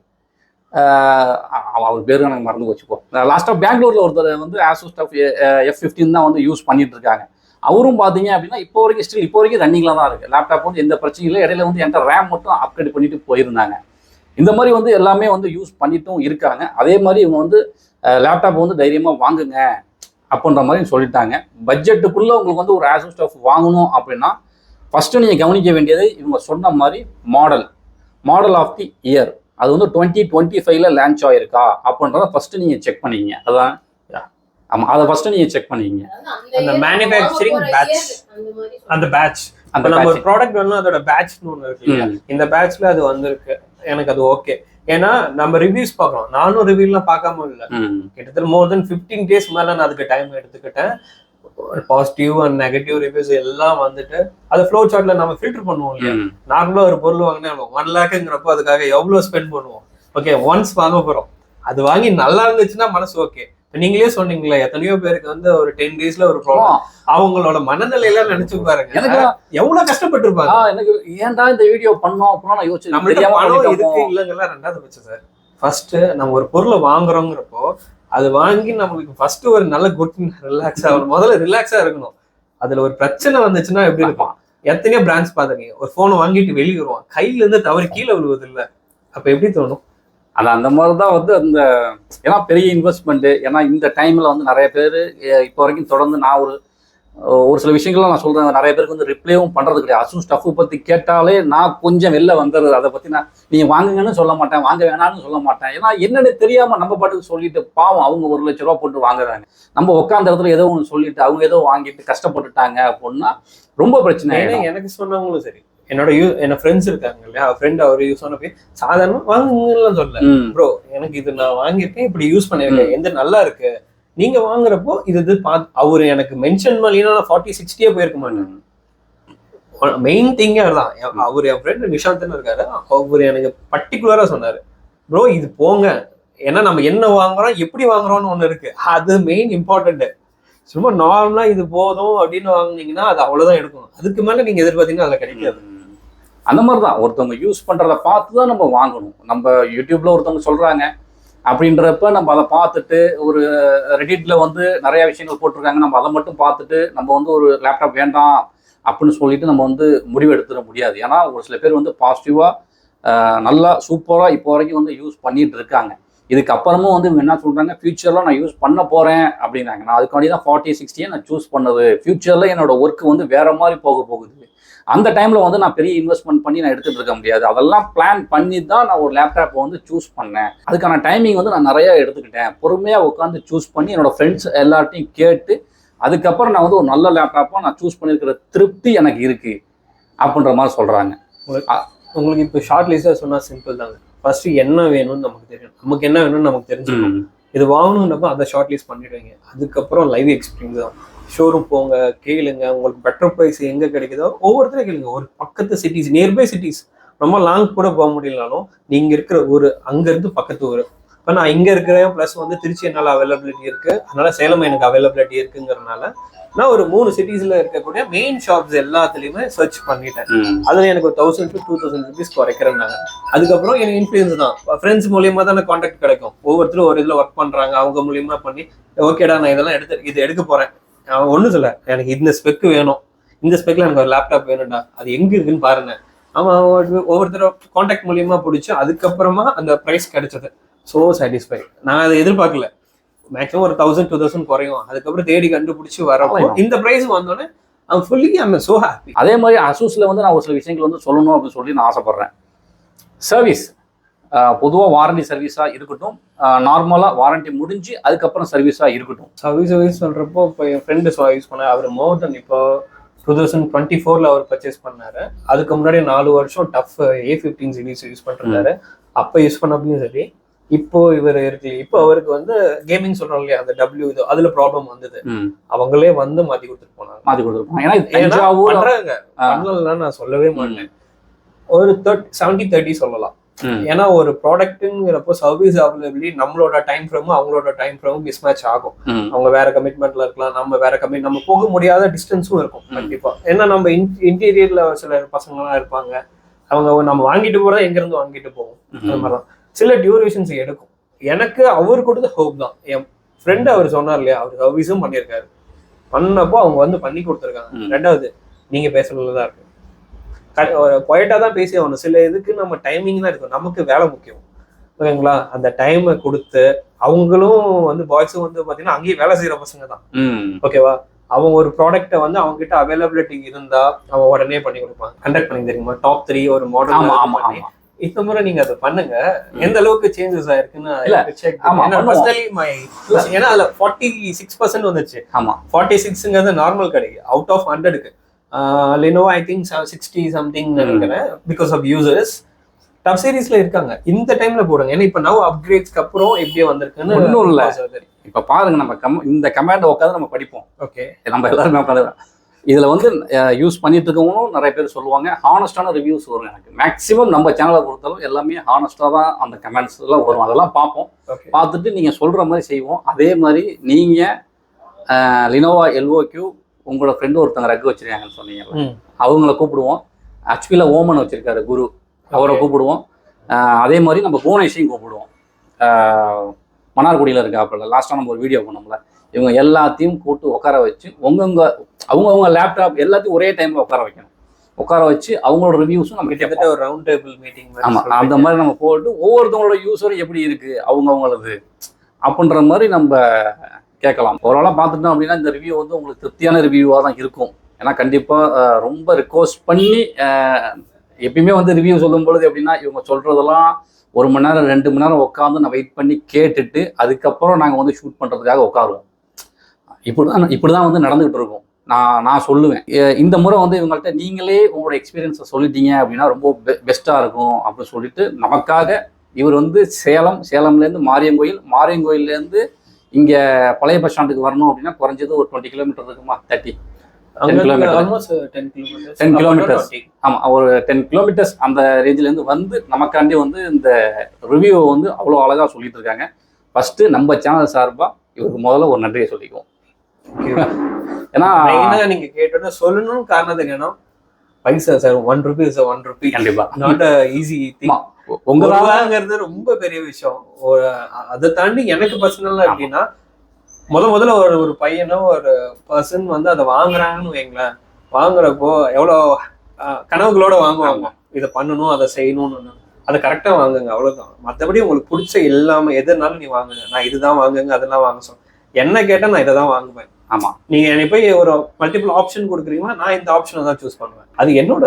அவர் பேரு எனக்கு மறந்து வச்சுப்போ. லாஸ்ட்டாக பெங்களூரில் ஒருத்தர் வந்து ஆசூஸ் ஸ்டஃப் F15 தான் வந்து யூஸ் பண்ணிட்டு இருக்காங்க. அவரும் பார்த்தீங்க அப்படின்னா இப்போ வரைக்கும் ரன்னிங்கில் தான் இருக்குது. லேப்டாப் வந்து எந்த பிரச்சனையும் இல்லை. இடையில வந்து என்கிட்ட ரேம் மட்டும் அப்கிரேட் பண்ணிட்டு போயிருந்தாங்க. இந்த மாதிரி வந்து எல்லாமே வந்து யூஸ் பண்ணிட்டும் இருக்காங்க. அதே மாதிரி இவங்க வந்து லேப்டாப் வந்து தைரியமாக வாங்குங்க அப்படின்ற மாதிரி சொல்லிட்டாங்க. பட்ஜெட்டுக்குள்ளே உங்களுக்கு வந்து ஒரு ஆசூஸ் ஸ்டஃப் வாங்கணும் அப்படின்னா ஃபஸ்ட்டு நீங்கள் கவனிக்க வேண்டியது இவங்க சொன்ன மாதிரி மாடல் ஆஃப் தி இயர். அது வந்து 2025 லான்ச் ஆயிருக்கா அப்படின்றத ஃபஸ்ட்டு நீங்கள் செக் பண்ணிக்கிங்க. அதான் ஆமாம், அதை ஃபஸ்ட்டு நீங்கள் செக் பண்ணிக்கிங்க. அந்த மேனுஃபேக்சரிங் பேட்ச், அந்த பேட்ச் நம்ம ஒரு ப்ராடக்ட் வேணும், அதோட பேட்ச்னு ஒன்று இருக்கு. இந்த பேட்ச்ல அது வந்திருக்கு, எனக்கு அது ஓகே. ஏன்னா நம்ம ரிவ்யூஸ் பார்க்கணும். நானும் ரிவ்யூலாம் பார்க்காம இல்லை, கிட்டத்தட்ட மோர் தென் 15 days மேல நான் அதுக்கு டைம் எடுத்துக்கிட்டேன். பாசிட்டிவ் அண்ட் நெகட்டிவ் ரிவ்யூஸ் எல்லாம் வந்துட்டு அது ஃப்ளோ சார்ட்ல நம்ம ஃபில்டர் பண்ணுவோம் இல்லையா. நார்மலா ஒரு பொருள் வாங்கினா 1 lakhங்கிறப்போ அதுக்காக எவ்வளவு ஸ்பெண்ட் பண்ணுவோம். ஓகே, ஒன்ஸ் வாங்க போறோம், அது வாங்கி நல்லா இருந்துச்சுன்னா மனசு ஓகே. நீங்களே சொன்னீங்களா, எத்தனையோ பேருக்கு வந்து ஒரு 10 daysல ஒரு ப்ராப்ளம். அவங்களோட மனநிலையெல்லாம் நினைச்சு பாருங்க, எனக்கு எவ்வளவு கஷ்டப்பட்டு இருப்பாங்க. எனக்கு ஏன்டா இந்த வீடியோ பண்ணோம் அப்படின்னா நான் யோசிச்சு நம்மளுக்கு இருக்கு இல்லைங்கெல்லாம் ரெண்டாவது பட்சம் சார். ஃபர்ஸ்ட் நம்ம ஒரு பொருளை வாங்குறோங்கிறப்போ அது வாங்கி நம்மளுக்கு ஃபர்ஸ்ட் ஒரு நல்ல குட் ரிலாக்ஸ் ஆகணும். முதல்ல ரிலாக்ஸா இருக்கணும். அதுல ஒரு பிரச்சனை வந்துச்சுன்னா எப்படி இருக்கும்? எத்தனையோ பிராண்ட்ஸ் பாத்துருக்கீங்க, ஒரு போனை வாங்கிட்டு வெளியே வருவான், கையில இருந்து தவறி கீழே விழுவது இல்லை. அப்ப எப்படி தோணும்? அந்த மாதிரி தான் வந்து அந்த ஏன்னா பெரிய இன்வெஸ்ட்மெண்ட்டு. ஏன்னா இந்த டைமில் வந்து நிறைய பேர் இப்போ வரைக்கும் தொடர்ந்து நான் ஒரு சில விஷயங்கள்லாம் நான் சொல்கிறேன். நிறைய பேருக்கு வந்து ரிப்ளைவும் பண்ணுறது கிடையாது. அசூஸ் ஸ்டஃப் பற்றி கேட்டாலே நான் கொஞ்சம் வெளில வந்துடுறது. அதை பற்றி நான் நீங்கள் வாங்குங்கன்னு சொல்ல மாட்டேன், வாங்க வேணான்னு சொல்ல மாட்டேன். ஏன்னா என்னென்னு தெரியாமல் நம்ம பாட்டுக்கு சொல்லிட்டு பாவம் அவங்க 1 லட்ச ரூபா போட்டு வாங்குறாங்க. நம்ம உட்காந்த இடத்துல ஏதோ ஒன்று சொல்லிட்டு அவங்க ஏதோ வாங்கிட்டு கஷ்டப்பட்டுட்டாங்க அப்படின்னா ரொம்ப பிரச்சனை. எனக்கு சொன்னவங்களும் சரி, என்ன ஃப்ரெண்ட்ஸ் இருக்காங்க இல்லையா, ஃப்ரெண்ட் அவர் யூஸ் பண்ண சாதாரண வாங்குங்கன்னு சொல்ல, ப்ரோ எனக்கு இது நான் வாங்கியிருக்கேன், இப்படி யூஸ் பண்ணிருக்கேன், எந்த நல்லா இருக்கு, நீங்க வாங்குறப்போ இது அவரு எனக்கு மென்ஷன் பண்ணீங்கன்னா 40-60 போயிருக்க மாட்டேன். மெயின் திங்கே அதுதான். அவர் என் ஃப்ரெண்ட் நிஷாந்த்னு இருக்காரு, அவரு எனக்கு பர்டிகுலரா சொன்னாரு, ப்ரோ இது போங்க, ஏன்னா நம்ம என்ன வாங்குறோம் எப்படி வாங்குறோம்னு ஒண்ணு இருக்கு, அது மெயின் இம்பார்ட்டன்ட். சும்மா நார்மலா இது போதும் அப்படின்னு வாங்குனீங்கன்னா அது அவ்வளவுதான் எடுக்கும். அதுக்கு மேல நீங்க எதிர்பார்த்தீங்கன்னா அதுல கிடைக்காது. அந்த மாதிரிதான் ஒருத்தவங்க யூஸ் பண்றத பார்த்து தான் நம்ம வாங்கணும். நம்ம யூடியூப்ல ஒருத்தவங்க சொல்றாங்க அப்படின்றப்ப நம்ம அதை பார்த்துட்டு, ஒரு ரெடிட்ல வந்து நிறைய விஷயங்கள் போட்டிருக்காங்க, நம்ம அதை மட்டும் பார்த்துட்டு நம்ம வந்து ஒரு லேப்டாப் வேண்டாம் அப்படின்னு சொல்லிட்டு நம்ம வந்து முடிவு எடுத்துட முடியாது. ஏன்னா ஒரு சில பேர் வந்து பாசிட்டிவா நல்லா சூப்பரா இப்போ வரைக்கும் வந்து யூஸ் பண்ணிட்டு இருக்காங்க. இதுக்கப்புறமும் வந்து இவங்க என்ன சொல்றாங்க, ஃபியூச்சர்ல நான் யூஸ் பண்ண போறேன் அப்படின்னாங்க. நான் அதுக்காண்டி தான் 40-60 நான் சூஸ் பண்ணது. ஃபியூச்சர்ல என்னோட ஒர்க் வந்து வேற மாதிரி போகுது. அந்த டைம்ல வந்து நான் பெரிய இன்வெஸ்ட்மெண்ட் பண்ணி நான் எடுத்துட்டு இருக்க முடியாது. அதெல்லாம் பிளான் பண்ணி தான் நான் ஒரு லேப்டாப் வந்து சூஸ் பண்ணேன். அதுக்கான டைமிங் வந்து நான் நிறைய எடுத்துக்கிட்டேன். பொறுமையா உட்காந்து சூஸ் பண்ணி என்னோட ஃப்ரெண்ட்ஸ் எல்லார்ட்டையும் கேட்டு அதுக்கப்புறம் நான் வந்து ஒரு நல்ல லேப்டாப்பா நான் சூஸ் பண்ணியிருக்கிற திருப்தி எனக்கு இருக்கு அப்படின்ற மாதிரி சொல்றாங்க. உங்களுக்கு இப்போ ஷார்ட் லிஸ்டா சொன்னா சிம்பிள் தாங்க. ஃபர்ஸ்ட் என்ன வேணும்னு நமக்கு தெரியும், நமக்கு என்ன வேணும்னு நமக்கு தெரிஞ்சுக்கணும். இது வாங்கணும்னப்போ அதை ஷார்ட் லிஸ்ட் பண்ணிடுவீங்க. அதுக்கப்புறம் லைவ் எக்ஸ்பீரியன்ஸ் தான். ஷோரூம் போங்க, கேளுங்க, உங்களுக்கு பெட்டர் ப்ரைஸ் எங்கே கிடைக்குதோ ஒவ்வொருத்தரும் கேளுங்க. ஒரு பக்கத்து சிட்டிஸ், நியர்பை சிட்டிஸ், ரொம்ப லாங் கூட போக முடியலனாலும் நீங்கள் இருக்கிற ஊர் அங்கேருந்து பக்கத்து ஊர். இப்போ நான் இங்கே இருக்கிறேன், ப்ளஸ் வந்து திருச்சி என்னால் அவைலபிலிட்டி இருக்குது, அதனால சேலம் எனக்கு அவைலபிலிட்டி இருக்குங்கிறதுனால நான் ஒரு 3 சிட்டிஸில் இருக்கக்கூடிய மெயின் ஷாப்ஸ் எல்லாத்துலேயுமே சர்ச் பண்ணிட்டேன். அதில் எனக்கு ஒரு 1000 to 2000 rupees குறைக்கிறேன்னாங்க. அதுக்கப்புறம் எனக்கு இன்ஃப்ளூயன்ஸ் தான், ஃப்ரெண்ட்ஸ் மூலியமாக தான் எனக்கு கான்டாக்ட் கிடைக்கும். ஒவ்வொருத்தரும் ஒரு இதில் ஒர்க் பண்ணுறாங்க, அவங்க மூலியமா பண்ணி ஓகேடா நான் இதெல்லாம் இது எடுக்க போகிறேன், ஒன்றும் சொல்ல எனக்கு இந்த ஸ்பெக் வேணும், இந்த ஸ்பெக்கில் எனக்கு ஒரு லேப்டாப் வேணும்டா, அது எங்கே இருக்குன்னு பாருங்க. அவன் ஒவ்வொருத்தரும் கான்டாக்ட் மூலியமா பிடிச்சி அதுக்கப்புறமா அந்த ப்ரைஸ் கிடைச்சது. So satisfy. நான் அதை எதிர்பார்க்கல. மேக்ஸிமம் ஒரு 1000-2000 குறையும். அதுக்கப்புறம் தேடி கண்டுபிடிச்சி வரப்போ இந்த ப்ரைஸ் வந்தோடனே I'm fully so happy. அதே மாதிரி அசூஸ்ல வந்து நான் ஒரு சில விஷயங்கள் வந்து சொல்லணும் அப்படின்னு சொல்லி நான் ஆசைப்படுறேன். சர்வீஸ் பொதுவாக வாரண்டி சர்வீஸாக இருக்கட்டும், நார்மலாக வாரண்டி முடிஞ்சு அதுக்கப்புறம் சர்வீஸாக இருக்கட்டும். சர்வீஸ் சொல்கிறப்போ இப்போ என் ஃப்ரெண்டு யூஸ் பண்ண, அவர் மோர் தென் இப்போ 2024 அவர் பர்ச்சேஸ் பண்ணாரு. அதுக்கு முன்னாடி 4 வருஷம் டஃப் A15 சீரிஸ் யூஸ் பண்ணிருந்தாரு. அப்போ யூஸ் பண்ணப்பையும் சரி, இப்போ இவர் இருக்கு, இப்போ அவருக்கு வந்து கேமிங் சொல்றோம் இல்லையா, அந்த டபிள்யூ இது அதுல ப்ராப்ளம் வந்தது. அவங்களே வந்து மாத்தி கொடுத்துட்டு போனாங்க. மாத்தி கொடுத்துருப்பாங்க. ஏன்னா பண்றாங்க, பண்ணலாம் நான் சொல்லவே மாட்டேன். ஒரு 70-30 சொல்லலாம். ஏன்னா ஒரு ப்ராடக்ட்ங்கிறப்போ சர்வீஸ் அவைலபிலிட்டி நம்மளோட டைம் ஃப்ரேமும் அவங்களோட டைம் ஃப்ரேமும் மிஸ்மேட்ச் ஆகும். அவங்க வேற கமிட்மெண்ட்ல இருக்கலாம், நம்ம வேற நம்ம போக முடியாத டிஸ்டன்ஸும் இருக்கும் கண்டிப்பா. ஏன்னா நம்ம இன்டீரியர்ல சில பசங்கலாம் இருப்பாங்க, அவங்க நம்ம வாங்கிட்டு போறதா எங்க இருந்து வாங்கிட்டு போவோம், அந்த மாதிரிலாம் சில டியூரேஷன்ஸ் எடுக்கும். எனக்கு அவர் கொடுத்த ஹோப் தான். என் ஃப்ரெண்ட் அவர் சொன்னார் இல்லையா, அவர் சர்வீஸும் பண்ணியிருக்காரு, பண்ணப்போ அவங்க வந்து பண்ணி கொடுத்துருக்காங்க. ரெண்டாவது நீங்க பேசுறதுலதான் இருக்கு, பொயட்டா தான் பேசி ஆகணும். சில இதுக்கு நம்ம டைமிங் தான் இருக்கும், நமக்கு வேலை முக்கியம், ஓகேங்களா? அந்த டைமை கொடுத்து அவங்களும் வந்து பாய்ஸும் வந்து பாத்தீங்கன்னா அங்கேயே வேலை செய்யற பசங்க தான், ஓகேவா? அவங்க ஒரு ப்ராடக்ட்டை வந்து அவங்க கிட்ட அவைலபிலிட்டி இருந்தா அவன் உடனே பண்ணி கொடுப்பாங்க. கண்டக்ட் பண்ணி தெரியுமா, டாப் 3 ஒரு மாடல். இந்த முறை நீங்க அதை பண்ணுங்க, எந்த அளவுக்கு சேஞ்சஸ் ஆயிருக்குன்னு. ஏன்னா அதுல 46% வந்துச்சு. 46ங்கிறது நார்மல் கிடையாது, அவுட் ஆஃப் 100க்கு. Lenovo I think 60 something நினைக்கிறேன், பிகாஸ் ஆஃப் யூசர்ஸ் டாப் சீரிஸ்ல இருக்காங்க. இந்த டைம்ல போடுங்க, ஏன்னா இப்ப நவ் அப்கிரேட்ஸ்க்கு அப்புறம் எப்படியே வந்திருக்குன்னு ஒன்றும் இல்லை. இப்ப பாருங்க, நம்ம இந்த கமாண்ட் உட்காந்து நம்ம படிப்போம். ஓகே, நம்ம எல்லாருமே உட்காந்து இதுல வந்து யூஸ் பண்ணிட்டு இருக்கவங்களும் நிறைய பேர் சொல்லுவாங்க. ஹானஸ்டான ரிவ்யூஸ் வரும். எனக்கு மேக்ஸிமம் நம்ம சேனலை பொறுத்தளவு எல்லாமே ஹானஸ்டா தான் அந்த கமெண்ட்ஸ் எல்லாம் வரும். அதெல்லாம் பார்ப்போம், பார்த்துட்டு நீங்க சொல்ற மாதிரி செய்வோம். அதே மாதிரி நீங்க லினோவா எல்ஓக்யூ உங்களோட ஃப்ரெண்டு ஒருத்தங்க ரக் வச்சிருக்காங்கன்னு சொன்னீங்கல்ல, அவங்கள கூப்பிடுவோம். ஆக்சுவலா ஓமன் வச்சிருக்காரு குரு, அவரை கூப்பிடுவோம். அதே மாதிரி நம்ம புவனேஷையும் கூப்பிடுவோம். மன்னார்குடியில் இருக்காப்புல லாஸ்ட்டாக நம்ம ஒரு வீடியோ பண்ணோம்ல, இவங்க எல்லாத்தையும் கூப்பிட்டு உட்கார வச்சு அவங்கவுங்க லேப்டாப் எல்லாத்தையும் ஒரே டைம்ல உட்கார வைக்கணும். உட்கார வச்சு அவங்களோட ரிவ்யூஸும் நம்ம கிட்ட ஒரு ரவுண்ட் டேபிள் மீட்டிங், ஆமா அந்த மாதிரி நம்ம போட்டு ஒவ்வொருத்தவங்களோட யூஸரும் எப்படி இருக்கு அவங்கவுங்களது அப்படின்ற மாதிரி நம்ம கேட்கலாம். ஓரளவு பார்த்துட்டோம் அப்படின்னா இந்த ரிவ்யூ வந்து உங்களுக்கு திருப்தியான ரிவ்யூவாக தான் இருக்கும். ஏன்னா கண்டிப்பாக ரொம்ப ரிக்வஸ்ட் பண்ணி எப்பயுமே வந்து ரிவ்யூ சொல்லும் பொழுது எப்படின்னா இவங்க சொல்றதெல்லாம் 1 மணி நேரம் 2 மணி நேரம் உட்காந்து நான் வெயிட் பண்ணி கேட்டுட்டு அதுக்கப்புறம் நாங்கள் வந்து ஷூட் பண்ணுறதுக்காக உட்காருவோம். இப்படிதான் வந்து நடந்துகிட்டு இருக்கும். நான் சொல்லுவேன், இந்த முறை வந்து இவங்கள்ட்ட நீங்களே உங்களோட எக்ஸ்பீரியன்ஸை சொல்லிட்டீங்க அப்படின்னா ரொம்ப பெஸ்ட்டாக இருக்கும் அப்படின்னு சொல்லிட்டு நமக்காக இவர் வந்து சேலம்லேருந்து மாரியங்கோயிலேருந்து இங்கே பழைய பஸ் ஸ்டாண்டுக்கு வரணும் அப்படின்னா குறைஞ்சது ஒரு 20 கிலோமீட்டர் இருக்குமா, 10 கிலோமீட்டர்ஸ். ஆமாம், ஒரு 10 கிலோமீட்டர்ஸ் அந்த ரேஞ்சிலேருந்து வந்து நமக்காண்டி வந்து இந்த ரிவ்யூவை வந்து அவ்வளோ அழகாக சொல்லிட்டு இருக்காங்க. ஃபர்ஸ்ட்டு நம்ம சேனல் சார்பாக இவருக்கு முதல்ல ஒரு நன்றியை சொல்லிக்குவோம். ஏன்னா நீங்க கேட்டோன்னு சொல்லணும்னு காரணம் தெரியணும். பைசா சார், 1 ரூபி இஸ் 1 ரூபி. கண்டிப்பா நாட் ஈஸி திங். உங்களாங்கிறது ரொம்ப பெரிய விஷயம். அதை தாண்டி எனக்கு பர்சனலா எப்படின்னா, முதல்ல ஒரு பையனோ ஒரு பர்சன் வந்து அதை வாங்குறாங்கன்னு வைங்களேன், வாங்குறப்போ எவ்வளோ கனவுகளோட வாங்குவாங்க, இதை பண்ணணும் அதை செய்யணும்னு. அதை கரெக்டா வாங்குங்க, அவ்வளவுதான். மற்றபடி உங்களுக்கு பிடிச்ச எல்லாமே எதுனாலும் நீ வாங்குங்க. நான் இதுதான் வாங்குங்க அதெல்லாம் வாங்க சொல்ல, என்ன கேட்டா நான் இதை தான் வாங்குவேன். ஆமா, நீங்க எனக்கு போய் ஒரு மல்டிபிள் ஆப்ஷன் கொடுக்குறீங்கன்னா நான் இந்த ஆப்ஷனை தான் சூஸ் பண்ணுவேன். அது என்னோட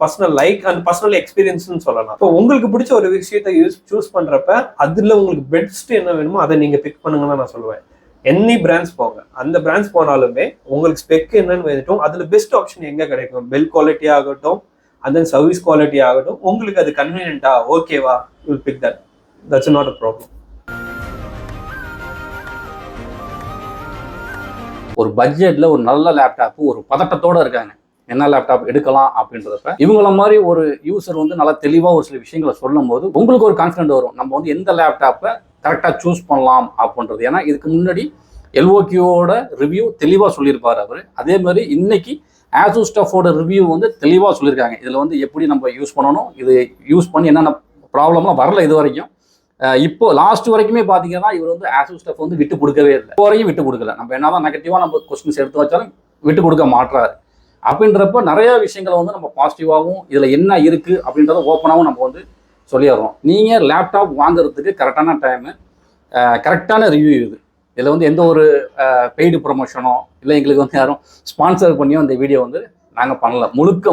பர்சனல் லைக் அண்ட் பர்சனல் எக்ஸ்பீரியன்ஸ்னு சொல்லலாம். இப்போ உங்களுக்கு பிடிச்ச ஒரு விஷயத்தை சூஸ் பண்றப்ப அதுல உங்களுக்கு பெஸ்ட் என்ன வேணுமோ அதை நீங்க பிக் பண்ணுங்கன்னு நான் சொல்லுவேன். எனி பிராண்ட்ஸ் போங்க, அந்த பிராண்ட்ஸ் போனாலுமே உங்களுக்கு ஸ்பெக் என்னன்னு வந்துட்டும் அதுல பெஸ்ட் ஆப்ஷன் எங்க கிடைக்கும், பில் குவாலிட்டி ஆகட்டும் and then சர்வீஸ் குவாலிட்டி ஆகட்டும், உங்களுக்கு அது கன்வீனியன்ட்டா ஓகேவா, you will big that. That's not a problem. ஒரு பட்ஜெட்ல ஒரு நல்ல லேப்டாப் ஒரு பதட்டத்தோட இருக்காங்க, என்ன லேப்டாப் எடுக்கலாம் அப்படின்றப்ப இவங்கள மாதிரி ஒரு யூசர் வந்து நல்லா தெளிவாக ஒரு சில விஷயங்களை சொல்லும் போது உங்களுக்கு ஒரு கான்ஃபிடென்ட் வரும், நம்ம வந்து எந்த லேப்டாப்பை கரெக்டாக சூஸ் பண்ணலாம் அப்படின்றது. ஏன்னா இதுக்கு முன்னாடி எல்ஓக்யூவோட ரிவ்யூ தெளிவாக சொல்லியிருப்பார் அவர். அதே மாதிரி இன்னைக்கு ஆசூஸ் டஃபோட ரிவ்யூ வந்து தெளிவாக சொல்லியிருக்காங்க. இதில் வந்து எப்படி நம்ம யூஸ் பண்ணணும், இது யூஸ் பண்ணி என்னென்ன ப்ராப்ளம்லாம் வரல இது வரைக்கும். இப்போ லாஸ்ட் வரைக்குமே பார்த்தீங்கன்னா இவர் வந்து ஆசூஸ் டஃப் வந்து விட்டு கொடுக்கவே இல்லை, இப்போ வரைக்கும் விட்டு கொடுக்கல. நம்ம என்னதான் நெகட்டிவாக நம்ம கொஸ்டின்ஸ் எடுத்து வச்சாலும் விட்டு கொடுக்க மாட்டாரு. அப்படின்றப்ப நிறைய விஷயங்களை வந்து நம்ம பாசிட்டிவாகவும் இதில் என்ன இருக்குது அப்படின்றத ஓப்பனாகவும் நம்ம வந்து சொல்லிடுறோம். நீங்கள் லேப்டாப் வாங்குறதுக்கு கரெக்டான டைமு, கரெக்டான ரிவ்யூ இது. இதில் வந்து எந்த ஒரு பெய்டு ப்ரொமோஷனோ இல்லை எங்களுக்கு வந்து யாரும் ஸ்பான்சர் பண்ணியோ இந்த வீடியோ வந்து நாங்கள் பண்ணல, முழுக்க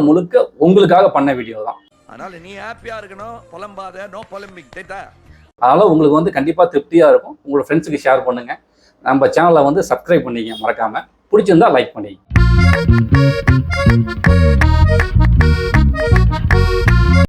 உங்களுக்காக பண்ண வீடியோ தான். அதனால நீ ஹாப்பியா இருக்கணும், புலம்பாத, நோ பொலம்பிக். அதனால் உங்களுக்கு வந்து கண்டிப்பாக திருப்தியாக இருக்கும். உங்களோட ஃப்ரெண்ட்ஸுக்கு ஷேர் பண்ணுங்கள். நம்ம சேனலை வந்து சப்ஸ்கிரைப் பண்ணிக்க மறக்காமல். பிடிச்சிருந்தா லைக் பண்ணிக்க.